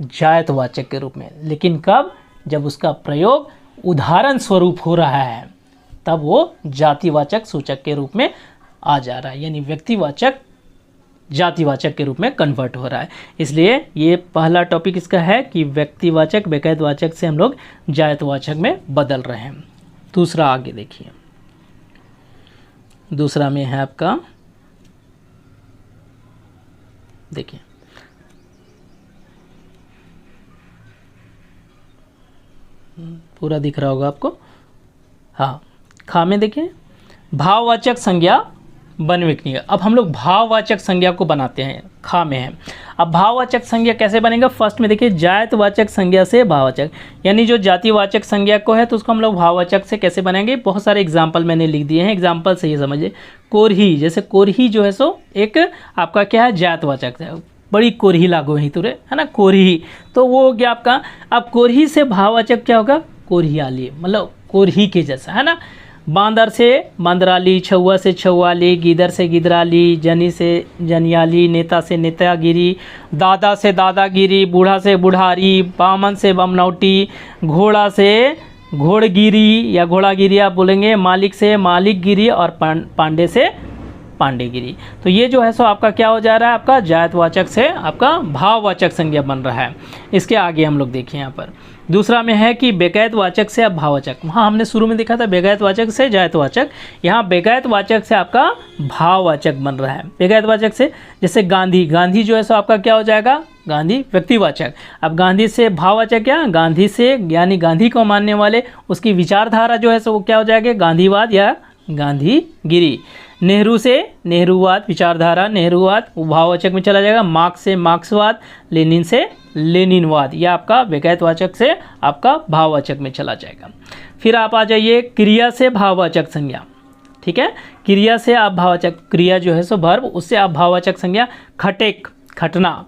जायतवाचक के रूप में। लेकिन कब, जब उसका प्रयोग उदाहरण स्वरूप हो रहा है तब वो जातिवाचक सूचक के रूप में आ जा रहा है, यानी व्यक्तिवाचक जातिवाचक के रूप में कन्वर्ट हो रहा है। इसलिए ये पहला टॉपिक इसका है कि व्यक्तिवाचक बेकायदवाचक से हम लोग जायतवाचक में बदल रहे हैं। दूसरा आगे देखिए, दूसरा में है आपका, देखिए पूरा दिख रहा होगा आपको, हाँ, खा में देखिए भाववाचक संज्ञा बनविकनीय। अब हम लोग भाववाचक संज्ञा को बनाते हैं, खा में है। अब भाववाचक संज्ञा कैसे बनेगा, फर्स्ट में देखिए जायतवाचक संज्ञा से भाववाचक, यानी जो जातिवाचक संज्ञा को है तो उसको हम लोग भाववाचक से कैसे बनाएंगे, बहुत सारे एग्जाम्पल मैंने लिख दिए हैं, एग्जाम्पल से ये समझिए। कोरही, जैसे कोरही जो है सो एक आपका क्या है, जायतवाचक है, बड़ी कोरही लागो ही तुरे, है ना, कोरही, तो वो हो गया आपका। अब कोरही से भाववाचक क्या होगा, कोरहियाली, मतलब कोरही के जैसा, है ना। बांदर से बांदराली, छुआ से छुआली, गीदर से गिदराली, जनी से जनियाली, नेता से नेतागिरी, दादा से दादागिरी, बूढ़ा से बुढ़ारी, बामन से बमनौटी, घोड़ा से घोड़गिरी या घोड़ागिरी आप बोलेंगे, मालिक से मालिकगिरी और पांडे से पांडेगिरी। तो ये जो है सो आपका क्या हो जा रहा है, आपका जायतवाचक से आपका भाववाचक संज्ञा बन रहा है। इसके आगे हम लोग देखिए यहाँ पर दूसरा में है कि बेकायदवाचक से अब भाववाचक। वहाँ हमने शुरू में देखा था बेकायदवाचक से जायतवाचक, यहाँ बेकायदवाचक से आपका भाववाचक बन रहा है। बेकायदवाचक से जैसे गांधी, गांधी जो है सो आपका क्या हो जाएगा, गांधी व्यक्तिवाचक। अब गांधी से भाववाचक क्या, गांधी से यानी गांधी को मानने वाले उसकी विचारधारा जो है सो वो क्या हो जाएगा, गांधीवाद या गांधीगिरी। नेहरू से नेहरूवाद विचारधारा, नेहरूवाद भाववाचक में चला जाएगा। मार्क्स से मार्क्सवाद, लेनिन से लेनिनवाद, यह आपका बेकायदवाचक से आपका भाववाचक में चला जाएगा। फिर आप आ जाइए क्रिया से भाववाचक संज्ञा, ठीक है, क्रिया से आप भाववाचक, क्रिया जो है सो वर्ब, उससे आप भाववाचक संज्ञा, खटेक खटना,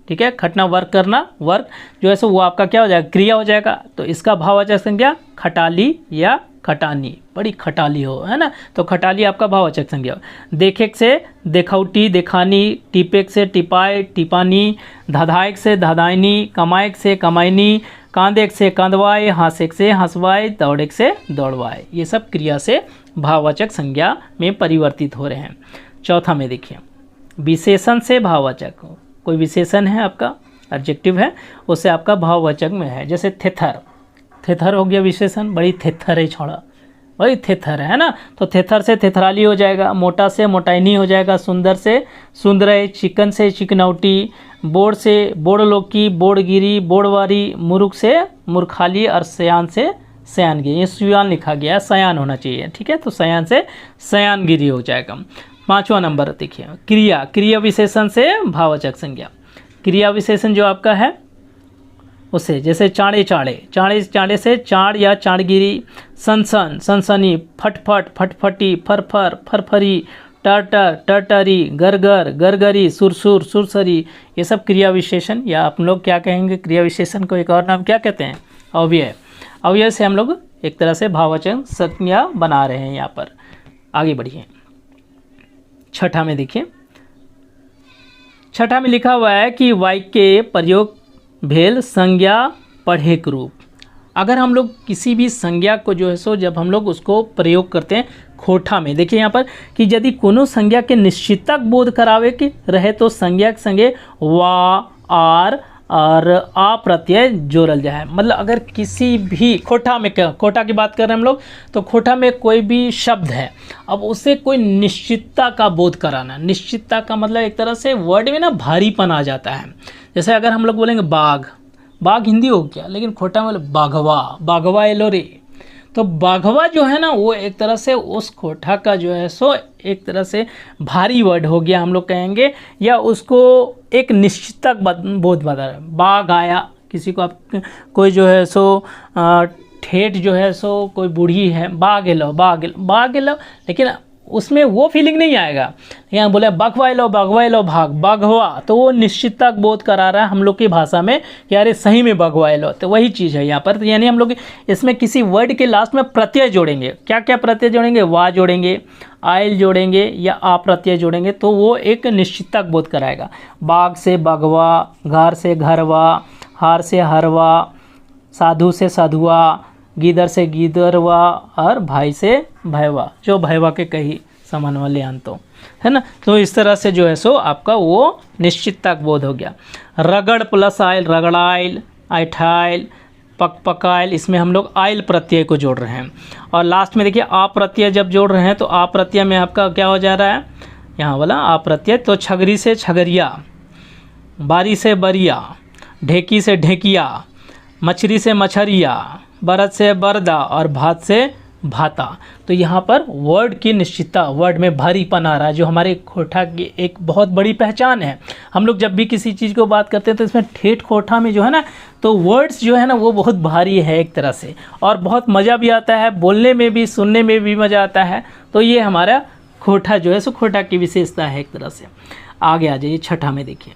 ठीक है, खटना वर्क करना, वर्क जो है सो वो आपका क्या हो जाएगा, क्रिया हो जाएगा। तो इसका भाववाचक संज्ञा खटाली या खटानी, बड़ी खटाली हो, है ना, तो खटाली आपका भाववाचक संज्ञा। देखेक से देखौटी देखानी, टिपेक से टिपाए टिपानी, धधायक से धधायनी, कमायक से कमायनी, कांदेक से कांदवाए, हासेक से हंसवाए, दौड़ेक से दौड़वाए। ये सब क्रिया से भाववाचक संज्ञा में परिवर्तित हो रहे हैं। चौथा में देखिए विशेषण से भाववाचक, कोई विशेषण है आपका एडजेक्टिव है, उससे आपका भाववाचक में है। जैसे थेथर, थेथर हो गया विशेषण, बड़ी थेथर है छोड़ा, बड़ी थेथर है ना, तो थेथर से थेथराली हो जाएगा। मोटा से मोटाइनी हो जाएगा। सुंदर से सुंदर, चिकन से चिकनौटी, बोड़ से बोड़लोकी, बोड़गिरी, बोड़वारी, मुरुख से मुरखाली और सयान से सयानगिरी। ये सुयान लिखा गया है, सयान होना चाहिए, ठीक है, तो सयान से सयानगिरी हो जाएगा। पाँचवा नंबर देखिए क्रिया, क्रिया विशेषण से भाववाचक संज्ञा। क्रिया विशेषण जो आपका है उससे, जैसे चाड़े चाड़े, चाड़े चाड़े से चाड़ या चाड़गिरी, सनसन सनसनी, फटफट फटफटी, फरफर फरफरी, टर्टर टर्टरी, गरगर गरगरी, सुरसुर सुरसरी, ये सब क्रिया विशेषण, या आप लोग क्या कहेंगे क्रिया विशेषण को एक और नाम क्या कहते हैं, अव्यय। अव्यय से हम लोग एक तरह से भाववाचक संज्ञा बना रहे हैं। यहाँ पर आगे बढ़िए, छठा में देखिए, छठा में लिखा हुआ है कि वाक्य के प्रयोग भेल संज्ञा पढ़ेक रूप। अगर हम लोग किसी भी संज्ञा को जो है सो जब हम लोग उसको प्रयोग करते हैं खोटा में, देखिए यहाँ पर कि यदि कोनो संज्ञा के निश्चितक बोध करावे के रहे तो संज्ञा के संगे वा आर और आ प्रत्यय जोड़ल जाए। मतलब अगर किसी भी खोटा में, खोटा की बात कर रहे हैं हम लोग, तो खोटा में कोई भी शब्द है, अब उसे कोई निश्चितता का बोध कराना। निश्चितता का मतलब एक तरह से वर्ड में ना भारीपन आ जाता है। जैसे अगर हम लोग बोलेंगे बाघ, बाघ हिंदी हो गया, लेकिन खोटा में बाघवा, बाघवा एलो रे, तो बाघवा जो है ना वो एक तरह से उस खोटा का जो है सो एक तरह से भारी वर्ड हो गया हम लोग कहेंगे, या उसको एक निश्चितता बोध बता रहा है। बाघ आया, किसी को आप कोई जो है सो ठेठ जो है सो कोई बूढ़ी है, बाघ एलो बाघ एलो बाघ एलो, लेकिन उसमें वो फीलिंग नहीं आएगा। यहाँ बोले बघवा लो भाग बघवा, तो वो निश्चितता बोध करा रहा है हम लोग की भाषा में कि अरे सही में बघवा लो। तो वही चीज़ है यहाँ पर। तो यानी हम लोग इसमें किसी वर्ड के लास्ट में प्रत्यय जोड़ेंगे। क्या क्या प्रत्यय जोड़ेंगे? वा जोड़ेंगे, आयल जोड़ेंगे या आ प्रत्यय जोड़ेंगे, तो वो एक निश्चितता बोध कराएगा। बाघ से बघवा, घर से घरवा, हार से हरवा, साधु से साधुआ, गीदर से गीदरवा और भाई से भैवा, जो भैवा के कही समान वाले अंतों, है ना। तो इस तरह से जो है सो आपका वो निश्चितता बोध हो गया। रगड़ प्लस आयल, रगड़ाइल, ऐठाइल, पकाइल, इसमें हम लोग आयल प्रत्यय को जोड़ रहे हैं। और लास्ट में देखिए आ प्रत्यय जब जोड़ रहे हैं तो आ प्रत्यय में आपका क्या हो जा रहा है? यहाँ वाला आ प्रत्यय। तो छगरी से छगरिया, बारी से बरिया, ढेकी से ढेकिया, मछली से मछरिया, बरद से बरदा और भात से भाता। तो यहाँ पर वर्ड की निश्चितता, वर्ड में भारीपन आ रहा है, जो हमारे खोटा की एक बहुत बड़ी पहचान है। हम लोग जब भी किसी चीज़ को बात करते हैं तो इसमें ठेठ खोटा में जो है ना, तो वर्ड्स जो है ना वो बहुत भारी है एक तरह से, और बहुत मज़ा भी आता है, बोलने में भी सुनने में भी मज़ा आता है। तो ये हमारा खोटा जो है सो खोटा की विशेषता है एक तरह से। आगे आ जाइए छठा में, देखिए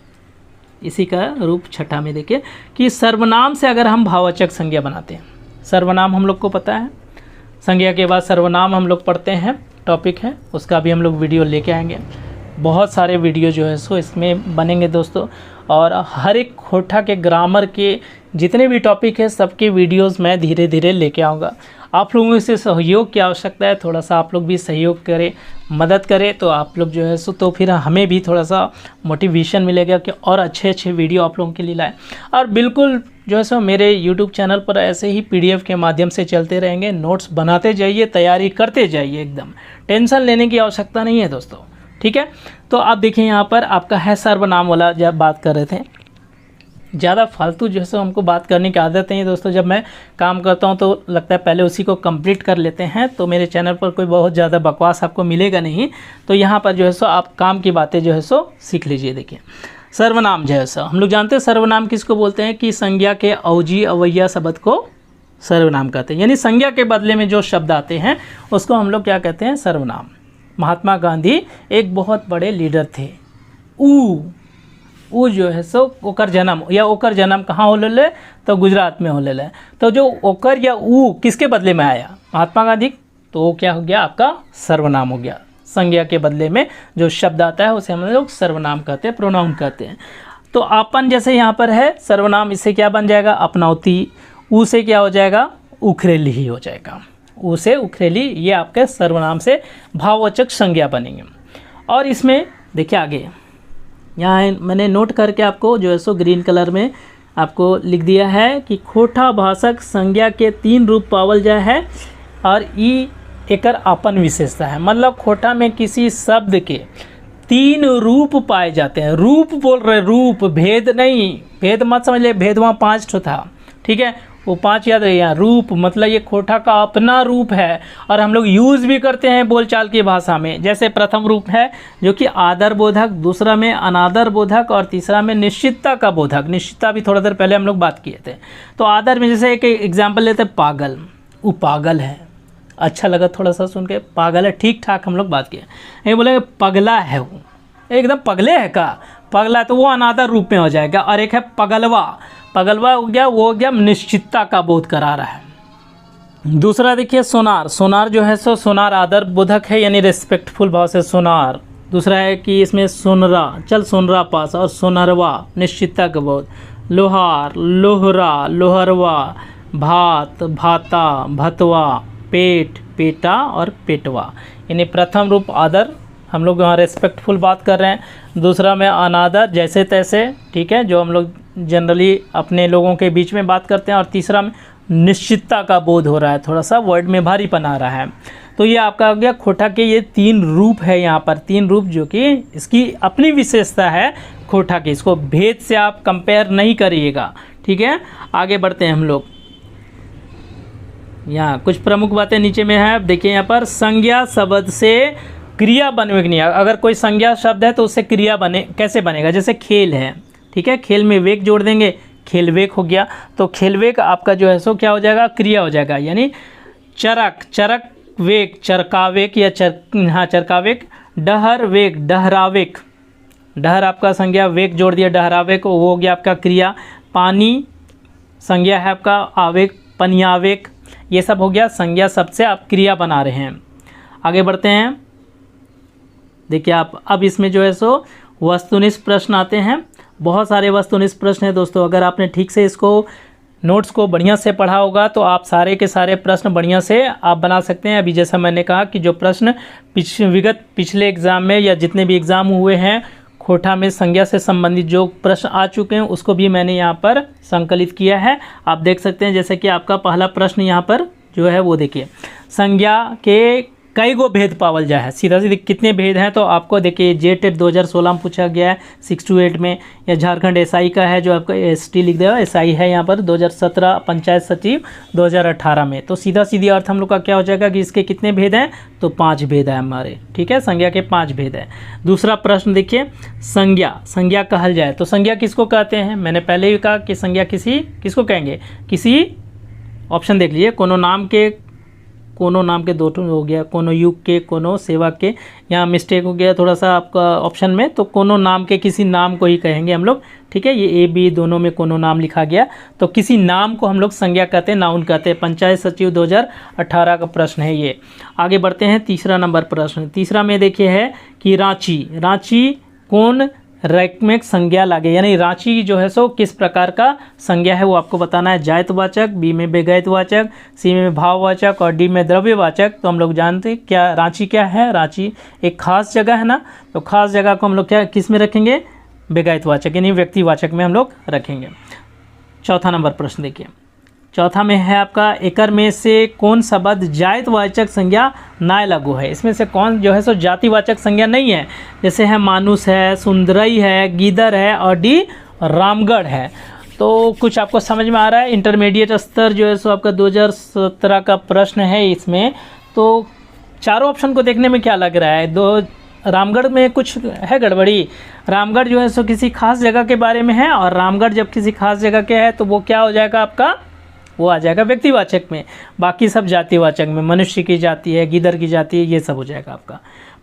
इसी का रूप छठा में देखिए कि सर्वनाम से अगर हम भाववाचक संज्ञा बनाते हैं। सर्वनाम हम लोग को पता है, संज्ञा के बाद सर्वनाम हम लोग पढ़ते हैं, टॉपिक है, उसका भी हम लोग वीडियो लेके आएंगे। बहुत सारे वीडियो जो है सो इसमें बनेंगे दोस्तों, और हर एक खोटा के ग्रामर के जितने भी टॉपिक है सबके वीडियोस मैं धीरे धीरे लेके आऊँगा। आप लोगों से सहयोग की आवश्यकता है, थोड़ा सा आप लोग भी सहयोग करें, मदद करें, तो आप लोग जो है सो तो फिर हमें भी थोड़ा सा मोटिवेशन मिलेगा कि और अच्छे अच्छे वीडियो आप लोगों के लिए लाएँ। और बिल्कुल जो है सो मेरे YouTube चैनल पर ऐसे ही PDF के माध्यम से चलते रहेंगे, नोट्स बनाते जाइए, तैयारी करते जाइए, एकदम टेंशन लेने की आवश्यकता नहीं है दोस्तों, ठीक है। तो आप देखिए यहाँ पर आपका है सर्वनाम वाला, जब बात कर रहे थे, ज़्यादा फालतू जो है सो हमको बात करने की आदत नहीं है दोस्तों। जब मैं काम करता हूँ तो लगता है पहले उसी को कंप्लीट कर लेते हैं, तो मेरे चैनल पर कोई बहुत ज़्यादा बकवास आपको मिलेगा नहीं। तो यहाँ पर जो है सो आप काम की बातें जो है सो सीख लीजिए। देखिए सर्वनाम जो है सो हम लोग जानते हैं, सर्वनाम किसको बोलते हैं कि संज्ञा के अवजी अवैया शब्द को सर्वनाम कहते हैं। यानी संज्ञा के बदले में जो शब्द आते हैं उसको हम लोग क्या कहते हैं? सर्वनाम। महात्मा गांधी एक बहुत बड़े लीडर थे। ऊ जो है सो ओकर जन्म, या ओकर जन्म कहाँ हो ले? तो गुजरात में हो ले। तो जो ओकर या ऊ किसके बदले में आया? महात्मा गांधी। तो वो क्या हो गया? आपका सर्वनाम हो गया। संज्ञा के बदले में जो शब्द आता है उसे हम लोग सर्वनाम कहते हैं, प्रोनाउन कहते हैं। तो आपन जैसे यहाँ पर है सर्वनाम, इससे क्या बन जाएगा? अपनौती। ऊ से क्या हो जाएगा? उखरेली ही हो जाएगा। ऊ से उखरेली, ये आपके सर्वनाम से भाववाचक संज्ञा बनेंगे। और इसमें देखिए आगे यहाँ मैंने नोट करके आपको जो है सो ग्रीन कलर में आपको लिख दिया है कि खोटा भाषक संज्ञा के 3 रूप पावल जाए है, और ई एकर अपन विशेषता है। मतलब खोटा में किसी शब्द के 3 रूप पाए जाते हैं। रूप बोल रहे, रूप, भेद नहीं। भेद मत समझ ले, भेद वहाँ 5 ठो था, ठीक है, वो 5 याद रहे। यहाँ रूप मतलब ये खोटा का अपना रूप है, और हम लोग यूज़ भी करते हैं बोलचाल की भाषा में। जैसे प्रथम रूप है जो कि आदर बोधक, दूसरा में अनादर बोधक, और तीसरा में निश्चितता का बोधक। निश्चितता भी थोड़ा देर पहले हम लोग बात किए थे। तो आदर में जैसे एक एग्जाम्पल लेते हैं, पागल। वो पागल है, अच्छा लगा थोड़ा सा सुन के, पागल है, ठीक ठाक हम लोग बात किए। ये बोलेंगे पगला है, वो एकदम पगले है का? पगला है तो वो अनादर रूप में हो जाएगा। और एक है पगलवा। पगलवा हो गया, वो हो गया निश्चितता का बोध करा रहा है। दूसरा देखिए सोनार। सोनार जो है सो सोनार आदर बोधक है, यानी रिस्पेक्टफुल भाव से सोनार। दूसरा है कि इसमें सोनरा, चल सोनरा पास, और सोनरवा निश्चितता का बोध। लोहार, लोहरा, लोहरवा, भात, भाता, भतवा, पेट, पेटा और पेटवा। यानी प्रथम रूप आदर, हम लोग यहाँ रेस्पेक्टफुल बात कर रहे हैं। दूसरा में अनादर, जैसे तैसे, ठीक है, जो हम लोग जनरली अपने लोगों के बीच में बात करते हैं। और तीसरा में निश्चितता का बोध हो रहा है, थोड़ा सा वर्ड में भारीपन आ रहा है। तो ये आपका हो गया खोटा के ये 3 रूप है। यहाँ पर 3 रूप जो कि इसकी अपनी विशेषता है खोटा की। इसको भेद से आप कंपेयर नहीं करिएगा, ठीक है। आगे बढ़ते हैं हम लोग। यहाँ कुछ प्रमुख बातें नीचे में है। अब देखिए यहाँ पर संज्ञा शब्द से क्रिया बनवेग नहीं, अगर कोई संज्ञा शब्द है तो उससे क्रिया बने कैसे बनेगा, जैसे खेल है, ठीक है, खेल में वेग जोड़ देंगे, खेल वेग हो गया, तो खेल वेग आपका जो है सो क्या हो जाएगा, क्रिया हो जाएगा। यानी चरक, चरक वेग, चरकावेग या चरकावेग, डहर वेग, डहरावेग, डहर आपका संज्ञा, वेग जोड़ दिया डहरावेग, वो हो गया आपका क्रिया। पानी संज्ञा है आपका, आवेग पनियावेग, ये सब हो गया संज्ञा शब्द से आप क्रिया बना रहे हैं। आगे बढ़ते हैं, देखिए आप अब इसमें जो है सो वस्तुनिष्ठ प्रश्न आते हैं। बहुत सारे वस्तुनिष्ठ प्रश्न हैं दोस्तों, अगर आपने ठीक से इसको नोट्स को बढ़िया से पढ़ा होगा तो आप सारे के सारे प्रश्न बढ़िया से आप बना सकते हैं। अभी जैसा मैंने कहा कि जो प्रश्न पिछले एग्ज़ाम में या जितने भी एग्ज़ाम हुए हैं खोटा में संज्ञा से संबंधित जो प्रश्न आ चुके हैं उसको भी मैंने यहाँ पर संकलित किया है, आप देख सकते हैं। जैसे कि आपका पहला प्रश्न यहाँ पर जो है वो देखिए, संज्ञा के कई गो भेद पावल जाए है, सीधा सीधे कितने भेद हैं, तो आपको देखिए जेटेट 2016 में पूछा गया है 6 to 8 में, या झारखंड एसआई का है जो आपका एसटी लिख देगा, एसआई है यहाँ पर 2017 पंचायत सचिव 2018 में, तो सीधा सीधी अर्थ हम लोग का क्या हो जाएगा कि इसके कितने भेद हैं, तो 5 भेद है हमारे, ठीक है, संज्ञा के 5 भेद है। दूसरा प्रश्न देखिए, संज्ञा कहल जाए तो संज्ञा किसको कहते हैं, मैंने पहले ही कहा कि संज्ञा किसको कहेंगे, किसी ऑप्शन देख लीजिए, कोनो नाम के 2 हो गया, कोनो युग के, कोनो सेवा के, यहाँ मिस्टेक हो गया थोड़ा सा आपका ऑप्शन में, तो कोनो नाम के किसी नाम को ही कहेंगे हम लोग, ठीक है, ये ए बी दोनों में कोनो नाम लिखा गया, तो किसी नाम को हम लोग संज्ञा कहते हैं, नाउन कहते हैं। पंचायत सचिव 2018 का प्रश्न है ये। आगे बढ़ते हैं, तीसरा नंबर प्रश्न, तीसरा में देखिए है कि रांची कौन रैक्मेक संज्ञा लागे, यानी रांची जो है सो किस प्रकार का संज्ञा है वो आपको बताना है। जायतवाचक, बी में बेगैतवाचक, सी में भाववाचक और डी में द्रव्यवाचक। तो हम लोग जानते हैं क्या रांची क्या है, रांची एक खास जगह है ना, तो खास जगह को हम लोग क्या किस में रखेंगे, बेगैतवाचक यानी व्यक्तिवाचक में हम लोग रखेंगे। चौथा नंबर प्रश्न देखिए, चौथा में है आपका एकर में से कौन शब्द जातिवाचक संज्ञा ना लागू है, इसमें से कौन जो है सो जातिवाचक संज्ञा नहीं है, जैसे है मानुष है, सुंदरई है, गीदड़ है और डी रामगढ़ है। तो कुछ आपको समझ में आ रहा है, इंटरमीडिएट स्तर जो है सो आपका 2017 का प्रश्न है इसमें, तो चारों ऑप्शन को देखने में क्या लग रहा है, रामगढ़ में कुछ है गड़बड़ी, रामगढ़ जो है सो किसी खास जगह के बारे में है, और रामगढ़ जब किसी खास जगह के है तो वो क्या हो जाएगा आपका, वो आ जाएगा व्यक्तिवाचक में, बाकी सब जातिवाचक में, मनुष्य की जाति है, गीदड़ की जाति है, ये सब हो जाएगा आपका।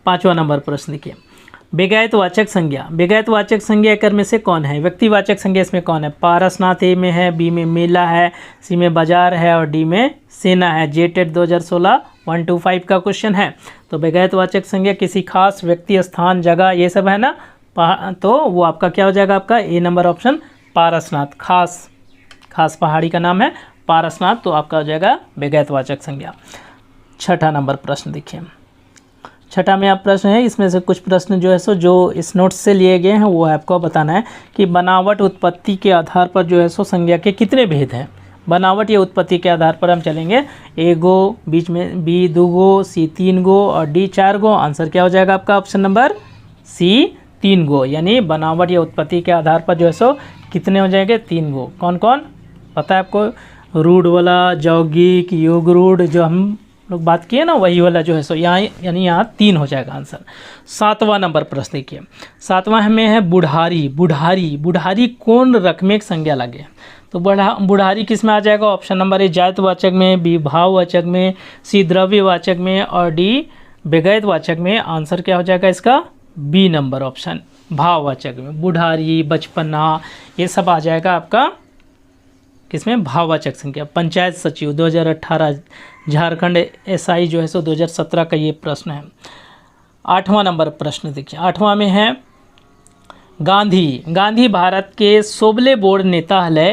पांचवा नंबर प्रश्न देखिए, बेगैतवाचक संज्ञा, बेगैतवाचक संज्ञा एकर में से कौन है, व्यक्तिवाचक संज्ञा इसमें कौन है, पारसनाथ ए में है, बी में मेला है, सी में बाजार है और डी में सेना है। जेटेट 2016 125 का क्वेश्चन है। तो बेगैतवाचक संज्ञा किसी खास व्यक्ति, स्थान, जगह ये सब है ना, तो वो आपका क्या हो जाएगा, आपका ए नंबर ऑप्शन पारसनाथ, खास पहाड़ी का नाम है पारसनाथ, तो आपका हो जाएगा बेगैतवाचक संज्ञा। छठा नंबर प्रश्न देखिए, छठा में आप प्रश्न है, इसमें से कुछ प्रश्न जो है सो जो इस नोट्स से लिए गए हैं वो आपको बताना है कि बनावट उत्पत्ति के आधार पर जो है सो संज्ञा के कितने भेद हैं। बनावट या उत्पत्ति के आधार पर हम चलेंगे, ए गो, बीच में बी 2 गो, सी 3 गो और डी 4 गो। आंसर क्या हो जाएगा आपका ऑप्शन नंबर सी 3 गो, यानी बनावट या उत्पत्ति के आधार पर जो है सो कितने हो जाएंगे, 3 गो। कौन कौन पता है आपको, रूढ़ वाला, यौगिक, योग रूढ़ जो हम लोग बात किए ना वही वाला जो है सो यहाँ, यानी यहाँ 3 हो जाएगा आंसर। सातवां नंबर प्रश्न देखिए, सातवां में है बुढ़ारी कौन रकमेक संज्ञा लगे, तो बुढ़ारी किस में आ जाएगा, ऑप्शन नंबर ए जातिवाचक में, बी भाववाचक में, सी द्रव्यवाचक में और डी बेगैतवाचक में। आंसर क्या हो जाएगा इसका, बी नंबर ऑप्शन भाववाचक में, बुढ़ारी, बचपना ये सब आ जाएगा आपका किसमें, भाववाचक संज्ञा। पंचायत सचिव 2018 झारखंड एसआई जो है सो 2017 का ये प्रश्न है। आठवां नंबर प्रश्न देखिए, आठवां में है गांधी भारत के सोबले बोर्ड नेता हले,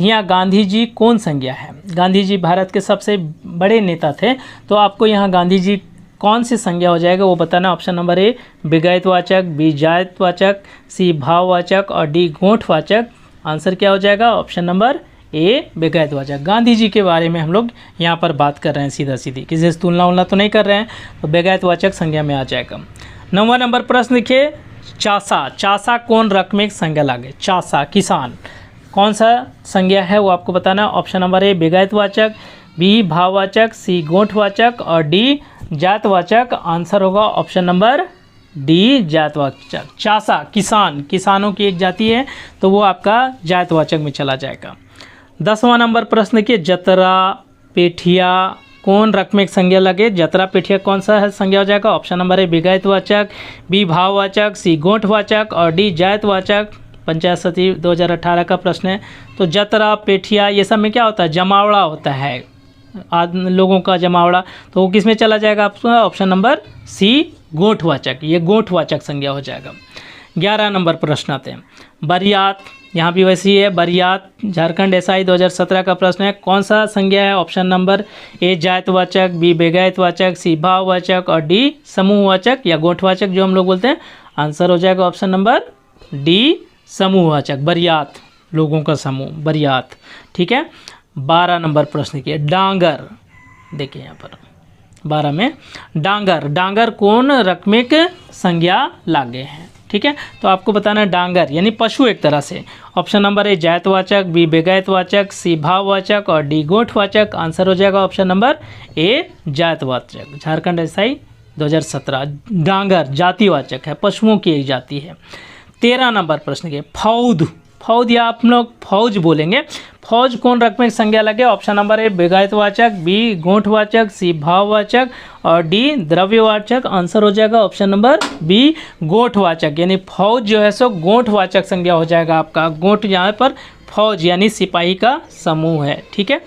यहाँ गांधी जी कौन संज्ञा है, गांधी जी भारत के सबसे बड़े नेता थे, तो आपको यहाँ गांधी जी कौन सी संज्ञा हो जाएगा वो बताना। ऑप्शन नंबर ए बेगैतवाचक, बी जातिवाचक, सी भाववाचक और डी गोठवाचक। आंसर क्या हो जाएगा, ऑप्शन नंबर ए बेगैतवाचक। गांधी जी के बारे में हम लोग यहाँ पर बात कर रहे हैं, सीधा सीधी किसी से तुलना तो नहीं कर रहे हैं, तो बेगैतवाचक संज्ञा में आ जाएगा। 9वां नंबर प्रश्न देखिए, चासा कौन रकमेक संज्ञा लागे, चासा किसान कौन सा संज्ञा है वो आपको बताना। ऑप्शन नंबर ए बेगैतवाचक, बी भाववाचक, सी गोठवाचक और डी जातवाचक। आंसर होगा ऑप्शन नंबर डी जातवाचक। चासा किसान, किसानों की एक जाति है तो वो आपका जातवाचक में चला जाएगा। 10वां नंबर प्रश्न देखिए, जतरा पेठिया कौन रकमेक संज्ञा लगे? जतरा पेठिया कौन सा है संज्ञा हो जाएगा? ऑप्शन नंबर ए विगायतवाचक, बी भाववाचक, सी गोठवाचक और डी जायतवाचक। पंचायत सचिव 2018 का प्रश्न है। तो जतरा पेठिया ये सब में क्या होता है? जमावड़ा होता है, लोगों का जमावड़ा, तो वो किस में चला जाएगा आपका? ऑप्शन नंबर सी गोठवाचक, ये गोठवाचक संज्ञा हो जाएगा। 11 नंबर प्रश्न आते हैं, बरियात, यहाँ भी वैसी है बरियात, झारखंड एसआई 2017 का प्रश्न है। कौन सा संज्ञा है? ऑप्शन नंबर ए जायतवाचक, बी बेगायतवाचक, सी भाववाचक और डी समूहवाचक या गोठवाचक जो हम लोग बोलते हैं। आंसर हो जाएगा ऑप्शन नंबर डी समूहवाचक, बरियात लोगों का समूह, बरियात। ठीक है। 12 नंबर प्रश्न की डांगर, देखिए यहाँ पर 12 में डांगर, डांगर कौन रकमेक संज्ञा लागे हैं? ठीक है, तो आपको बताना है डांगर यानी पशु एक तरह से। ऑप्शन नंबर ए जायतवाचक, बी बेगायतवाचक, सी भाववाचक और डी गोठवाचक। आंसर हो जाएगा ऑप्शन नंबर ए जायतवाचक। झारखंड एसआई 2017 डांगर जातिवाचक है, पशुओं की एक जाति है। 13 नंबर प्रश्न के फौद, फौज या आप लोग फौज बोलेंगे, फौज कौन रकमेक संज्ञा लगे? ऑप्शन नंबर ए बेगायतवाचक, बी गोठवाचक, सी भाववाचक और डी द्रव्यवाचक। आंसर हो जाएगा ऑप्शन नंबर बी गोठवाचक, यानी फौज जो है सो गोठवाचक संज्ञा हो जाएगा आपका। गोठ यहाँ पर फौज यानी सिपाही का समूह है। ठीक है।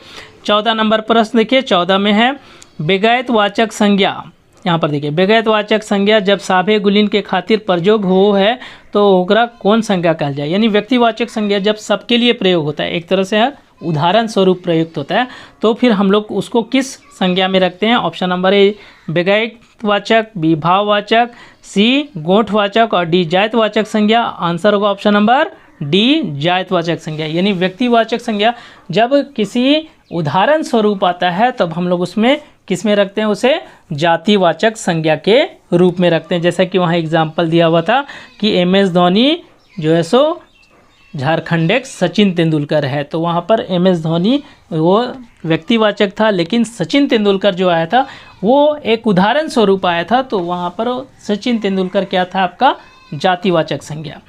14 नंबर प्रश्न देखिए, 14 में है बेगायतवाचक संज्ञा। यहाँ पर देखिए बेगायतवाचक संज्ञा जब साभे गुलीन के खातिर प्रयोग हो है तो ओकरा कौन संज्ञा कहल जाए? यानी व्यक्तिवाचक संज्ञा जब सबके लिए प्रयोग होता है, एक तरह से उदाहरण स्वरूप प्रयुक्त होता है, तो फिर हम लोग उसको किस संज्ञा में रखते हैं? ऑप्शन नंबर ए बेगायतवाचक, बी भाववाचक, सी गोठवाचक और डी जायतवाचक संज्ञा। आंसर होगा ऑप्शन नंबर डी जायतवाचक संज्ञा, यानी व्यक्तिवाचक संज्ञा जब किसी उदाहरण स्वरूप आता है तब हम लोग उसमें किस में रखते हैं? उसे जातिवाचक संज्ञा के रूप में रखते हैं। जैसा कि वहाँ एग्जाम्पल दिया हुआ था कि MS धोनी जो है सो झारखंड एक सचिन तेंदुलकर है, तो वहाँ पर MS धोनी वो व्यक्तिवाचक था, लेकिन सचिन तेंदुलकर जो आया था वो एक उदाहरण स्वरूप आया था, तो वहाँ पर सचिन तेंदुलकर क्या था? आपका जातिवाचक संज्ञा।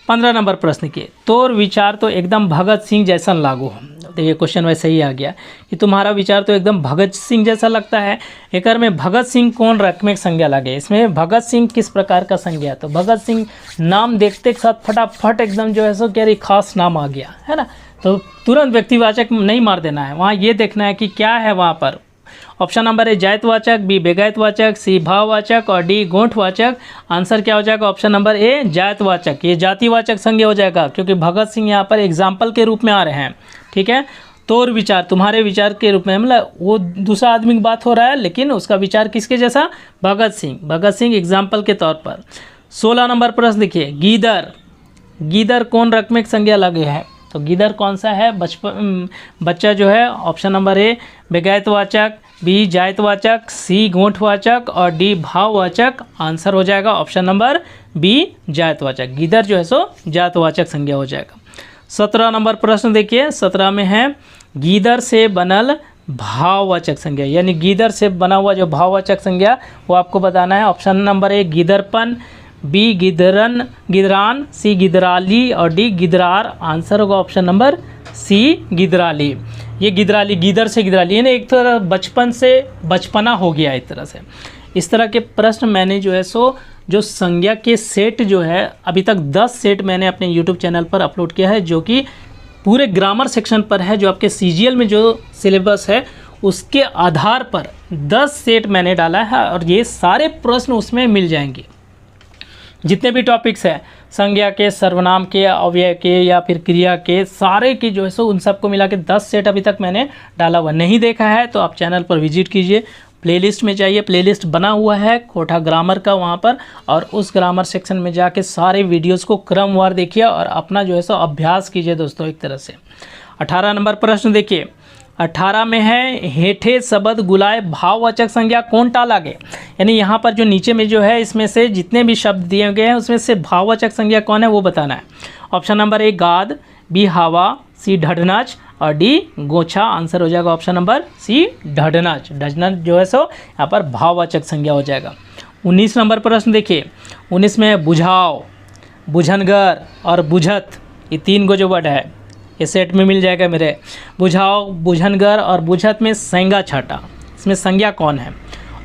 15 नंबर प्रश्न के तोर विचार तो एकदम भगत सिंह जैसा लागू हो। तो ये क्वेश्चन वैसे ही आ गया कि तुम्हारा विचार तो एकदम भगत सिंह जैसा लगता है। एकर में भगत सिंह कौन रकमेक संज्ञा लगे? इसमें भगत सिंह किस प्रकार का संज्ञा? तो भगत सिंह नाम देखते के साथ फटाफट एकदम जो है सो क्या खास नाम आ गया है ना, तो तुरंत व्यक्तिवाचक नहीं मार देना है, वहाँ ये देखना है कि क्या है वहाँ पर। ऑप्शन नंबर ए जायतवाचक, बी बेगायतवाचक, सी भाववाचक और डी गोठवाचक। आंसर क्या हो जाएगा? ऑप्शन नंबर ए जायतवाचक, ये जातिवाचक संज्ञा हो जाएगा क्योंकि भगत सिंह यहाँ पर एग्जाम्पल के रूप में आ रहे हैं। ठीक है। तोर विचार तुम्हारे विचार के रूप में, मतलब वो दूसरा आदमी की बात हो रहा है लेकिन उसका विचार किसके जैसा? भगत सिंह, भगत सिंह एग्जाम्पल के तौर पर। 16 नंबर प्रश्न देखिए, गीदर, गीदर कौन रकमेक संज्ञा लगे है? तो गीदर कौन सा है? बच्चा जो है। ऑप्शन नंबर ए बेगायतवाचक, बी जायतवाचक, सी गोठवाचक और डी भाववाचक। आंसर हो जाएगा ऑप्शन नंबर बी जायतवाचक, गीदर जो है सो जातवाचक संज्ञा हो जाएगा। 17 नंबर प्रश्न देखिए, 17 में है गीदर से बनल भाववाचक संज्ञा, यानी गीदर से बना हुआ जो भाववाचक संज्ञा वो आपको बताना है। ऑप्शन नंबर ए गिदरपन, बी गिदरन गिदरान, सी गिदराली और डी गिदरार। आंसर होगा ऑप्शन नंबर सी गिदराली। ये गिदराली, गीदर से गिदराली, यानी एक तरह बचपन से बचपना हो गया एक तरह से। इस तरह के प्रश्न मैंने जो है सो जो संज्ञा के सेट जो है अभी तक 10 सेट मैंने अपने यूट्यूब चैनल पर अपलोड किया है, जो कि पूरे ग्रामर सेक्शन पर है, जो आपके CGL में जो सिलेबस है उसके आधार पर 10 सेट मैंने डाला है और ये सारे प्रश्न उसमें मिल जाएंगे। जितने भी टॉपिक्स हैं संज्ञा के, सर्वनाम के, अव्यय के या फिर क्रिया के, सारे की जो है सो उन सबको मिला के 10 सेट अभी तक मैंने डाला हुआ। नहीं देखा है तो आप चैनल पर विजिट कीजिए, प्लेलिस्ट में जाइए, प्लेलिस्ट बना हुआ है कोठा ग्रामर का वहाँ पर, और उस ग्रामर सेक्शन में जाके सारे वीडियोस को क्रमवार देखिए और अपना जो है सो अभ्यास कीजिए दोस्तों एक तरह से। 18 नंबर प्रश्न देखिए, 18 में है हेठे शब्द गुलाय भाववाचक संज्ञा कौन टा लागे, यानी यहाँ पर जो नीचे में जो है इसमें से जितने भी शब्द दिए गए हैं उसमें से भाववाचक संज्ञा कौन है वो बताना है। ऑप्शन नंबर ए गाद, बी हवा, सी ढढनाच। और डी गोछा। आंसर हो जाएगा ऑप्शन नंबर सी ढढनच। ढढनच जो है सो यहाँ पर भाववाचक संज्ञा हो जाएगा। 19 नंबर प्रश्न देखिए, 19 में बुझाव, बुझनगर और बुझत, ये 3 गो जो वर्ड है ये सेट में मिल जाएगा मेरे। बुझाव, बुझनगर और बुझत में संज्ञा छाटा, इसमें संज्ञा कौन है?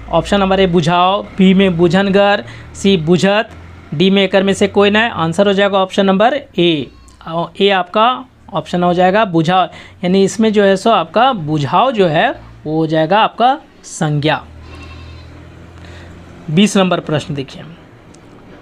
ऑप्शन नंबर ए बुझाव, बी में बुझनगर, सी बुझत, डी में एकर में से कोई ना है। आंसर हो जाएगा ऑप्शन नंबर ए। ए आपका ऑप्शन हो जाएगा बुझाव, यानी इसमें जो है सो आपका बुझाव जो है वो हो जाएगा आपका संज्ञा। 20 नंबर प्रश्न देखिए,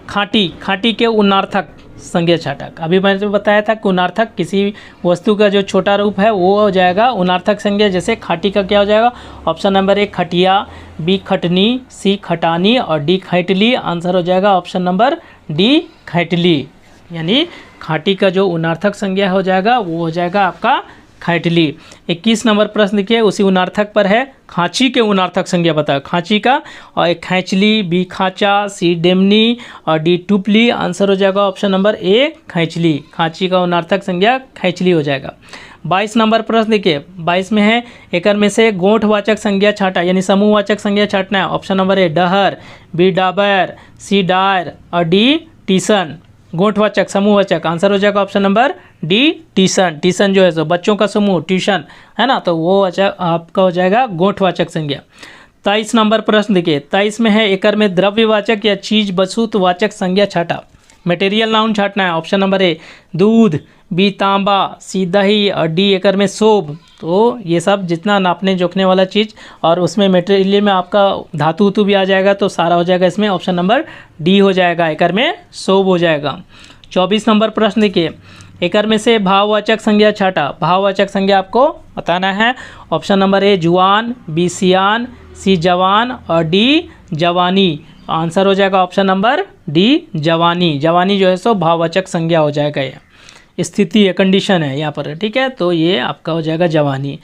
खाटी, खाटी के उन्नार्थक संज्ञा छाटक। अभी मैंने बताया था कि उन्नार्थक किसी वस्तु का जो छोटा रूप है वो हो जाएगा उन्नार्थक संज्ञा। जैसे खाटी का क्या हो जाएगा? ऑप्शन नंबर ए खटिया, बी खटनी, सी खटानी और डी खैटली। आंसर हो जाएगा ऑप्शन नंबर डी खैटली, यानी खाटी का जो उन्नार्थक संज्ञा हो जाएगा वो हो जाएगा आपका खैटली। 21 नंबर प्रश्न देखिए, उसी उन्नार्थक पर है। खांची के उन्नार्थक संज्ञा बताओ। खांची का और एक खैंचली, बी खांचा, सी डेमनी और डी टुपली। आंसर हो जाएगा ऑप्शन नंबर ए खैंचली। खांची का उन्नार्थक संज्ञा खैंचली हो जाएगा। 22 नंबर प्रश्न देखिए, 22 में है एकर में से गोठवाचक संज्ञा छाटा, यानी समूहवाचक संज्ञा छाटना है। ऑप्शन नंबर ए डहर, बी डाबर, सी डायर और डी टीसन। गोठवाचक, समूहवाचक, आंसर हो जाएगा ऑप्शन नंबर डी टीसन। टीसन जो है सो बच्चों का समूह, ट्यूशन है ना, तो वो आपका हो जाएगा गोठवाचक संज्ञा। 23 नंबर प्रश्न देखिए, 23 में है एकर में द्रव्यवाचक या चीज वस्तुवाचक संज्ञा छाटा। मटेरियल नाउन छाटना है। ऑप्शन नंबर ए दूध, बी तांबा, सी दही और डी एकर में सोब। तो ये सब जितना नापने जोखने वाला चीज़ और उसमें मटेरियल में आपका धातु उतु भी आ जाएगा तो सारा हो जाएगा इसमें ऑप्शन नंबर डी हो जाएगा, एकर में सोब हो जाएगा। 24 नंबर प्रश्न देखिए, एकर में से भाववाचक संज्ञा छाटा। भाववाचक संज्ञा आपको बताना है। ऑप्शन नंबर ए जुआन, बी सियान, सी जवान और डी जवानी। आंसर हो जाएगा ऑप्शन नंबर डी जवानी। जवानी जो है सो भाववाचक संज्ञा हो जाएगा, ये स्थिति है, कंडीशन है यहाँ पर, ठीक है, तो ये आपका हो जाएगा जवानी।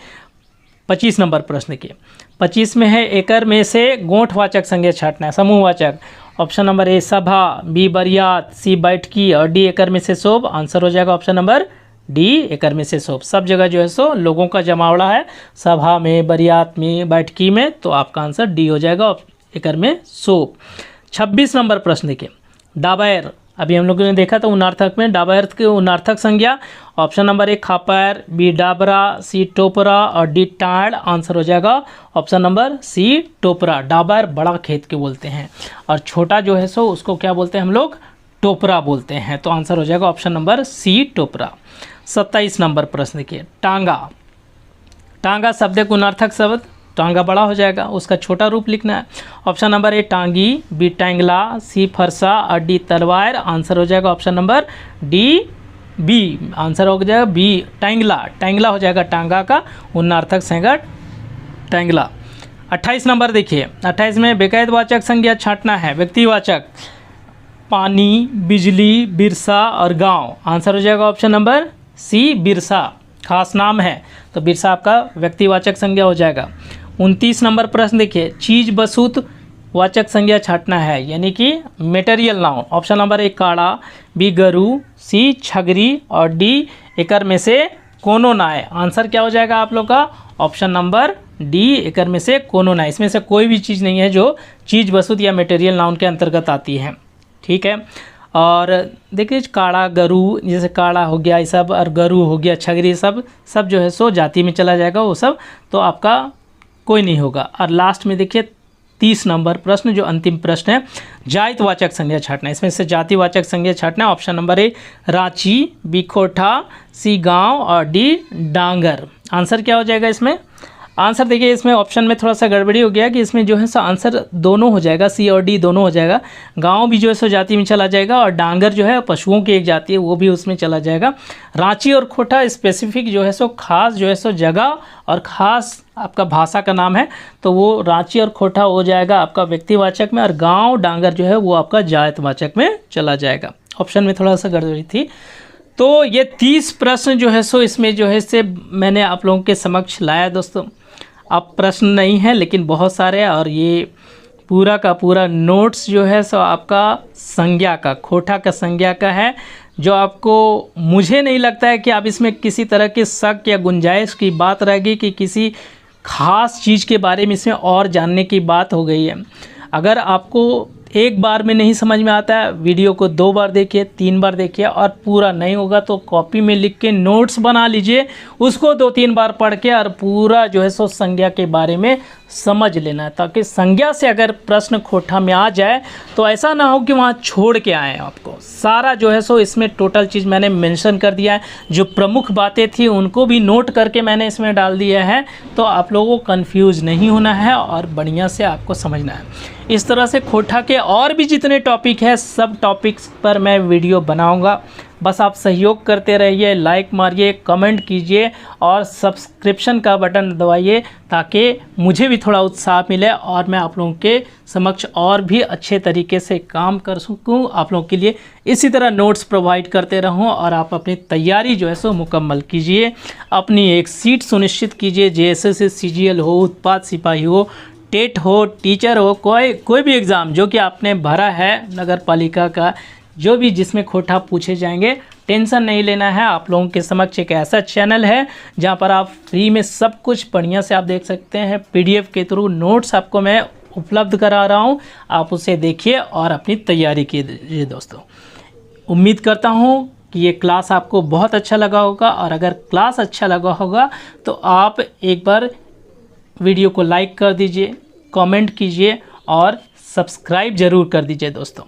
25 नंबर प्रश्न के 25 में है एकर में से गोठवाचक संज्ञा छाटना है, समूहवाचक। ऑप्शन नंबर ए सभा, बी बरियात, सी बैठकी और डी एकर में से सोब। आंसर हो जाएगा ऑप्शन नंबर डी एकर में से सोब। सब जगह जो है सो लोगों का जमावड़ा है, सभा में, बरियात में, बैठकी में, तो आपका आंसर डी हो जाएगा एकर में सोब। 26 नंबर प्रश्न देखिए, डाबर, अभी हम लोगों ने देखा था उन्नार्थक में, डाबर के उन्नार्थक संज्ञा। ऑप्शन नंबर ए खापर, बी डाबरा, सी टोपरा और डी टाड़। आंसर हो जाएगा ऑप्शन नंबर सी टोपरा। डाबर बड़ा खेत के बोलते हैं और छोटा जो है सो उसको क्या बोलते हैं हम लोग? टोपरा बोलते हैं। तो आंसर हो जाएगा ऑप्शन नंबर सी टोपरा। 27 नंबर प्रश्न देखिए, टांगा। टांगा शब्द एक उन्नार्थक शब्द, टांगा बड़ा हो जाएगा, उसका छोटा रूप लिखना है। ऑप्शन नंबर ए टांगी, बी टैंगला, सी फरसा और डी तलवार। आंसर हो जाएगा option number D B. Answer हो जाएगा बी टैंगला। टैंगला हो जाएगा टांगा का उन्नार्थक संज्ञा टैंगला। 28 नंबर देखिए, 28 में बेकायदवाचक संज्ञा छाटना है, व्यक्तिवाचक। पानी, बिजली, बिरसा और गांव। आंसर हो जाएगा ऑप्शन नंबर सी बिरसा, खास नाम है तो बिरसा आपका व्यक्तिवाचक संज्ञा हो जाएगा। 29 नंबर प्रश्न देखिए, चीज वस्तु वाचक संज्ञा छाटना है, यानी कि मटेरियल नाउन। ऑप्शन नंबर ए काड़ा, बी गरु, सी छगरी और डी एकर में से कोनो नाय। आंसर क्या हो जाएगा आप लोग का? ऑप्शन नंबर डी एकर में से कोनो नाय। इसमें से कोई भी चीज़ नहीं है जो चीज वस्तु या मटेरियल नाउन के अंतर्गत आती है, ठीक है। और देखिए काड़ा, गरु, जैसे काड़ा हो गया ये सब, और गरु हो गया, छगरी, सब जो है सो जाति में चला जाएगा वो सब, तो आपका कोई नहीं होगा। और लास्ट में देखिए 30 नंबर प्रश्न जो अंतिम प्रश्न है, जातिवाचक संज्ञा छाटना है। इसमें से जातिवाचक संज्ञा छाटना है। Option number A Ranchi, B कोठा, सी गांव और डी डांगर। आंसर क्या हो जाएगा इसमें? आंसर देखिए इसमें ऑप्शन में थोड़ा सा गड़बड़ी हो गया कि इसमें जो है सो आंसर दोनों हो जाएगा, सी और डी दोनों हो जाएगा। गांव भी जो है सो जाति में चला जाएगा और डांगर जो है पशुओं की एक जाति है वो भी उसमें चला जाएगा। रांची और खोटा स्पेसिफिक जो है सो खास जो है सो जगह और ख़ास आपका भाषा का नाम है, तो वो रांची और खोटा हो जाएगा आपका व्यक्तिवाचक में, और गाँव डांगर जो है वो आपका जातिवाचक में चला जाएगा। ऑप्शन में थोड़ा सा गड़बड़ी थी। तो ये 30 प्रश्न जो है सो इसमें जो है से मैंने आप लोगों के समक्ष लाया दोस्तों। अब प्रश्न नहीं है लेकिन बहुत सारे, और ये पूरा का पूरा नोट्स जो है सो आपका संज्ञा का, खोटा का संज्ञा का है। जो आपको, मुझे नहीं लगता है कि आप इसमें किसी तरह के शक या गुंजाइश की बात रहेगी कि किसी ख़ास चीज़ के बारे में इसमें और जानने की बात हो गई है। अगर आपको एक बार में नहीं समझ में आता है, वीडियो को 2 बार देखिए, 3 बार देखिए, और पूरा नहीं होगा तो कॉपी में लिख के नोट्स बना लीजिए, उसको 2-3 बार पढ़ के और पूरा जो है सो संज्ञा के बारे में समझ लेना है, ताकि संज्ञा से अगर प्रश्न खोठा में आ जाए तो ऐसा ना हो कि वहाँ छोड़ के आए आपको। सारा जो है सो इसमें टोटल चीज़ मैंने मेंशन कर दिया है, जो प्रमुख बातें थी उनको भी नोट करके मैंने इसमें डाल दिया है, तो आप लोगों को कंफ्यूज नहीं होना है और बढ़िया से आपको समझना है। इस तरह से खोठा के और भी जितने टॉपिक है, सब टॉपिक्स पर मैं वीडियो बनाऊंगा। बस आप सहयोग करते रहिए, लाइक मारिए, कमेंट कीजिए और सब्सक्रिप्शन का बटन दबाइए, ताकि मुझे भी थोड़ा उत्साह मिले और मैं आप लोगों के समक्ष और भी अच्छे तरीके से काम कर सकूं, आप लोगों के लिए इसी तरह नोट्स प्रोवाइड करते रहूं और आप अपनी तैयारी जो है सो मुकम्मल कीजिए। अपनी एक सीट सुनिश्चित कीजिए, JSS CGL हो, उत्पाद सिपाही हो, टेट हो, टीचर हो, कोई भी एग्ज़ाम जो कि आपने भरा है नगर पालिका का, जो भी जिसमें खोठा पूछे जाएंगे, टेंशन नहीं लेना है। आप लोगों के समक्ष एक ऐसा चैनल है जहां पर आप फ्री में सब कुछ बढ़िया से आप देख सकते हैं। PDF के थ्रू नोट्स आपको मैं उपलब्ध करा रहा हूं, आप उसे देखिए और अपनी तैयारी कीजिए दोस्तों। उम्मीद करता हूं कि ये क्लास आपको बहुत अच्छा लगा होगा, और अगर क्लास अच्छा लगा होगा तो आप एक बार वीडियो को लाइक कर दीजिए, कमेंट कीजिए और सब्सक्राइब ज़रूर कर दीजिए दोस्तों।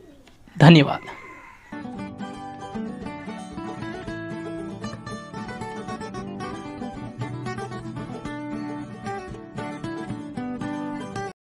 धन्यवाद।